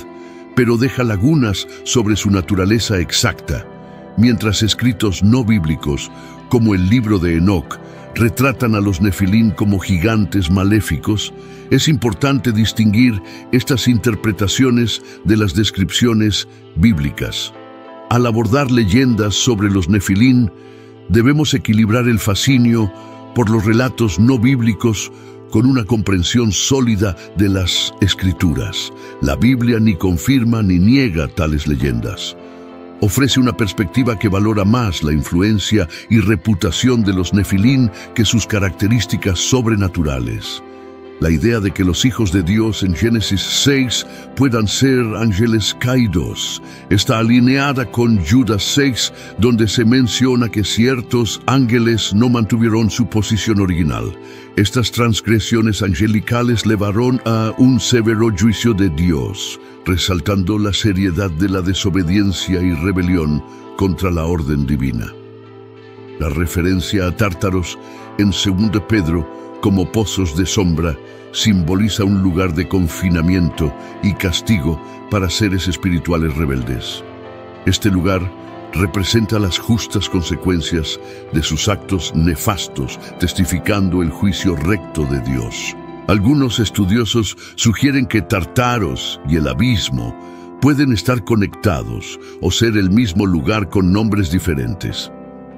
pero deja lagunas sobre su naturaleza exacta, mientras escritos no bíblicos, como el libro de Enoc, retratan a los Nefilim como gigantes maléficos. Es importante distinguir estas interpretaciones de las descripciones bíblicas. Al abordar leyendas sobre los Nefilim, debemos equilibrar el fascinio por los relatos no bíblicos con una comprensión sólida de las Escrituras. La Biblia ni confirma ni niega tales leyendas. Ofrece una perspectiva que valora más la influencia y reputación de los Nefilim que sus características sobrenaturales. La idea de que los hijos de Dios en Génesis 6 puedan ser ángeles caídos está alineada con Judas 6, donde se menciona que ciertos ángeles no mantuvieron su posición original. Estas transgresiones angelicales llevaron a un severo juicio de Dios, resaltando la seriedad de la desobediencia y rebelión contra la orden divina. La referencia a Tártaros en 2 Pedro como pozos de sombra simboliza un lugar de confinamiento y castigo para seres espirituales rebeldes. Este lugar representa las justas consecuencias de sus actos nefastos, testificando el juicio recto de Dios. Algunos estudiosos sugieren que Tártaros y el abismo pueden estar conectados o ser el mismo lugar con nombres diferentes.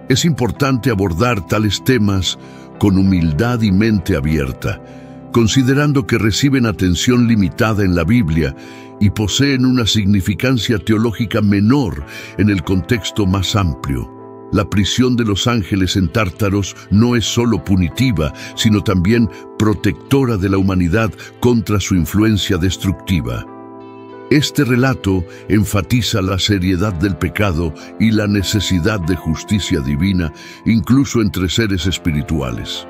Es importante abordar tales temas con humildad y mente abierta, considerando que reciben atención limitada en la Biblia y poseen una significancia teológica menor en el contexto más amplio. La prisión de los ángeles en Tártaros no es solo punitiva, sino también protectora de la humanidad contra su influencia destructiva. Este relato enfatiza la seriedad del pecado y la necesidad de justicia divina, incluso entre seres espirituales.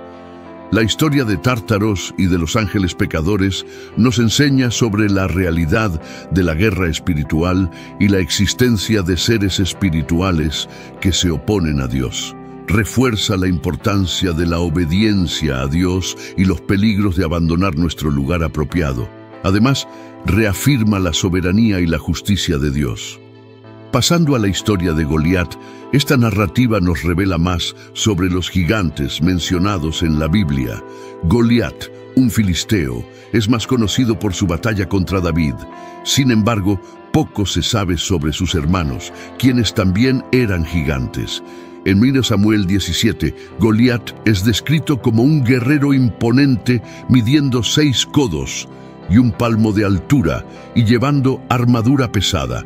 La historia de Tártaros y de los ángeles pecadores nos enseña sobre la realidad de la guerra espiritual y la existencia de seres espirituales que se oponen a Dios. Refuerza la importancia de la obediencia a Dios y los peligros de abandonar nuestro lugar apropiado. Además, reafirma la soberanía y la justicia de Dios. Pasando a la historia de Goliat, esta narrativa nos revela más sobre los gigantes mencionados en la Biblia. Goliat, un filisteo, es más conocido por su batalla contra David. Sin embargo, poco se sabe sobre sus hermanos, quienes también eran gigantes. En 1 Samuel 17, Goliat es descrito como un guerrero imponente midiendo 6 codos y 1 palmo de altura y llevando armadura pesada.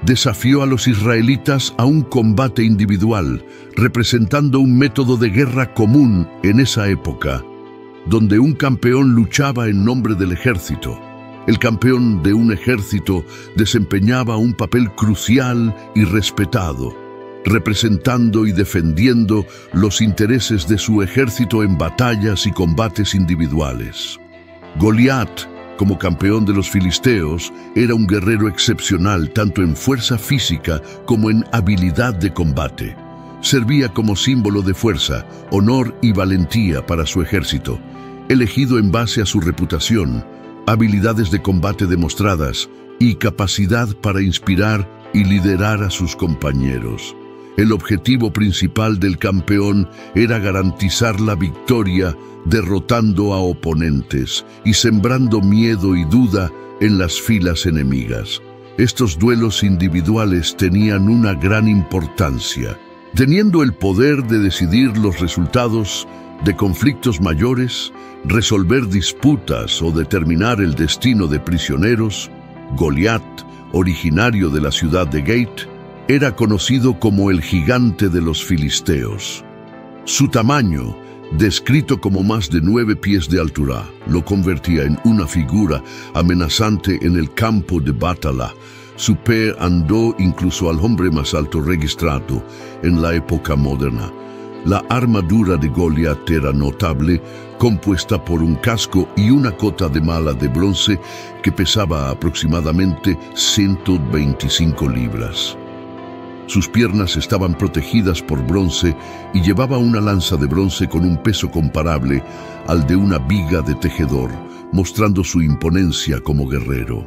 Desafió a los israelitas a un combate individual, representando un método de guerra común en esa época, donde un campeón luchaba en nombre del ejército. El campeón de un ejército desempeñaba un papel crucial y respetado, representando y defendiendo los intereses de su ejército en batallas y combates individuales. Goliat, como campeón de los filisteos, era un guerrero excepcional tanto en fuerza física como en habilidad de combate. Servía como símbolo de fuerza, honor y valentía para su ejército, elegido en base a su reputación, habilidades de combate demostradas y capacidad para inspirar y liderar a sus compañeros. El objetivo principal del campeón era garantizar la victoria, derrotando a oponentes y sembrando miedo y duda en las filas enemigas. Estos duelos individuales tenían una gran importancia, teniendo el poder de decidir los resultados de conflictos mayores, resolver disputas o determinar el destino de prisioneros. Goliat, originario de la ciudad de Gate, era conocido como el gigante de los filisteos. Su tamaño, descrito como más de 9 pies de altura, lo convertía en una figura amenazante en el campo de batalla. Su pie andó incluso al hombre más alto registrado en la época moderna. La armadura de Goliat era notable, compuesta por un casco y una cota de malla de bronce que pesaba aproximadamente 125 libras. Sus piernas estaban protegidas por bronce y llevaba una lanza de bronce con un peso comparable al de una viga de tejedor, mostrando su imponencia como guerrero.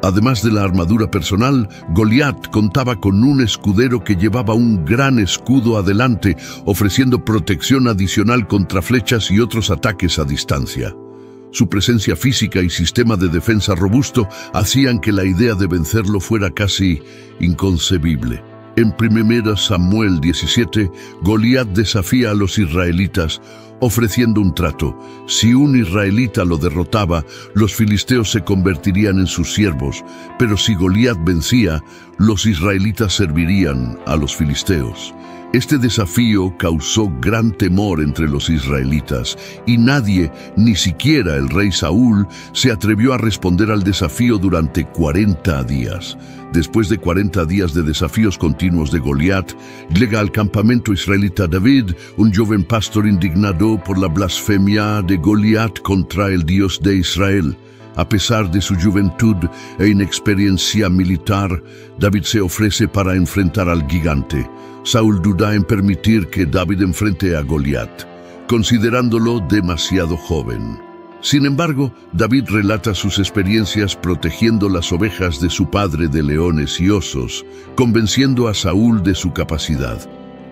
Además de la armadura personal, Goliat contaba con un escudero que llevaba un gran escudo adelante, ofreciendo protección adicional contra flechas y otros ataques a distancia. Su presencia física y sistema de defensa robusto hacían que la idea de vencerlo fuera casi inconcebible. En 1 Samuel 17, Goliat desafía a los israelitas, ofreciendo un trato. Si un israelita lo derrotaba, los filisteos se convertirían en sus siervos, pero si Goliat vencía, los israelitas servirían a los filisteos. Este desafío causó gran temor entre los israelitas y nadie, ni siquiera el rey Saúl, se atrevió a responder al desafío durante 40 días. Después de 40 días de desafíos continuos de Goliat, llega al campamento israelita David, un joven pastor indignado por la blasfemia de Goliat contra el Dios de Israel. A pesar de su juventud e inexperiencia militar, David se ofrece para enfrentar al gigante. Saúl duda en permitir que David enfrente a Goliat, considerándolo demasiado joven. Sin embargo, David relata sus experiencias protegiendo las ovejas de su padre de leones y osos, convenciendo a Saúl de su capacidad.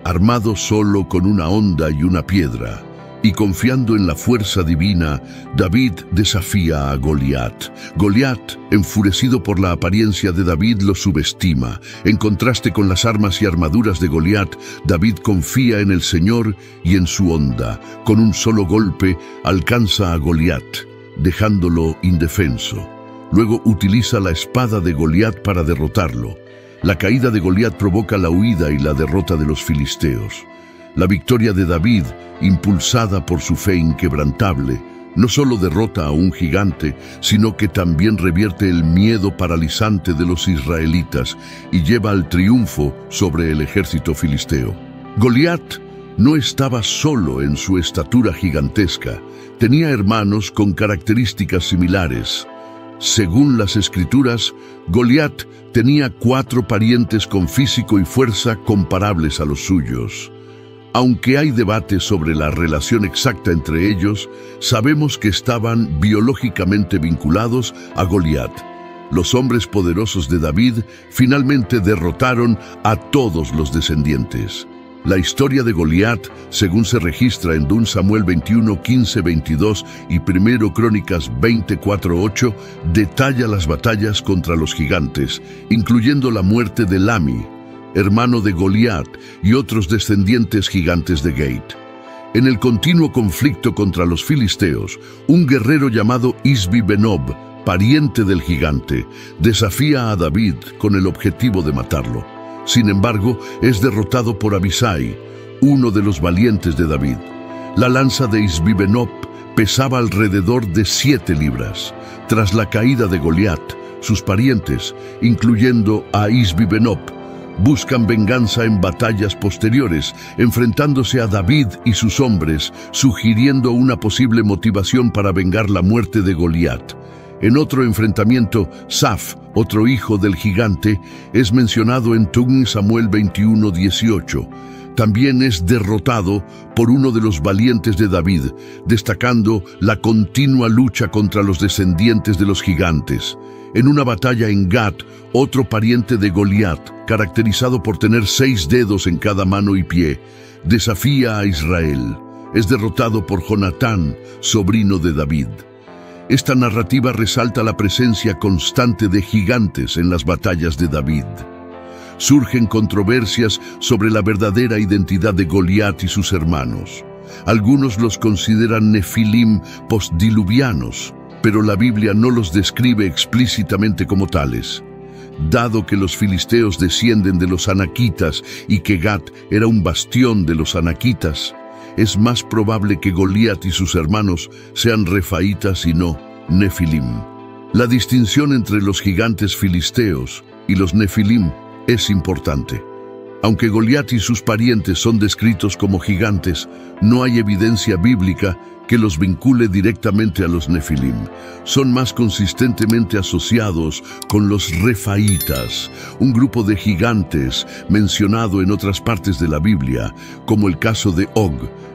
Armado solo con una honda y una piedra, y confiando en la fuerza divina, David desafía a Goliat. Goliat, enfurecido por la apariencia de David, lo subestima. En contraste con las armas y armaduras de Goliat, David confía en el Señor y en su honda. Con un solo golpe, alcanza a Goliat, dejándolo indefenso. Luego utiliza la espada de Goliat para derrotarlo. La caída de Goliat provoca la huida y la derrota de los filisteos. La victoria de David, impulsada por su fe inquebrantable, no solo derrota a un gigante, sino que también revierte el miedo paralizante de los israelitas y lleva al triunfo sobre el ejército filisteo. Goliat no estaba solo en su estatura gigantesca, tenía hermanos con características similares. Según las Escrituras, Goliat tenía 4 parientes con físico y fuerza comparables a los suyos. Aunque hay debate sobre la relación exacta entre ellos, sabemos que estaban biológicamente vinculados a Goliat. Los hombres poderosos de David finalmente derrotaron a todos los descendientes. La historia de Goliat, según se registra en 2 Samuel 21, 15, 22 y 1 Crónicas 24, 8, detalla las batallas contra los gigantes, incluyendo la muerte de Lami, hermano de Goliat, y otros descendientes gigantes de Gate. En el continuo conflicto contra los filisteos, un guerrero llamado Isbi-Benob, pariente del gigante, desafía a David con el objetivo de matarlo. Sin embargo, es derrotado por Abisai, uno de los valientes de David. La lanza de Isbi-Benob pesaba alrededor de 7 libras. Tras la caída de Goliat, sus parientes, incluyendo a Isbi-Benob, buscan venganza en batallas posteriores, enfrentándose a David y sus hombres, sugiriendo una posible motivación para vengar la muerte de Goliat. En otro enfrentamiento, Saf, otro hijo del gigante, es mencionado en 2 Samuel 21, 18. También es derrotado por uno de los valientes de David, destacando la continua lucha contra los descendientes de los gigantes. En una batalla en Gat, otro pariente de Goliat, caracterizado por tener 6 dedos en cada mano y pie, desafía a Israel. Es derrotado por Jonatán, sobrino de David. Esta narrativa resalta la presencia constante de gigantes en las batallas de David. Surgen controversias sobre la verdadera identidad de Goliat y sus hermanos. Algunos los consideran nefilim postdiluvianos, pero la Biblia no los describe explícitamente como tales. Dado que los filisteos descienden de los anaquitas y que Gat era un bastión de los anaquitas, es más probable que Goliat y sus hermanos sean refaítas y no nefilim. La distinción entre los gigantes filisteos y los nefilim es importante. Aunque Goliat y sus parientes son descritos como gigantes, no hay evidencia bíblica que los vincule directamente a los nefilim. Son más consistentemente asociados con los refaítas, un grupo de gigantes mencionado en otras partes de la Biblia, como el caso de Og,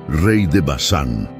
rey de Basán.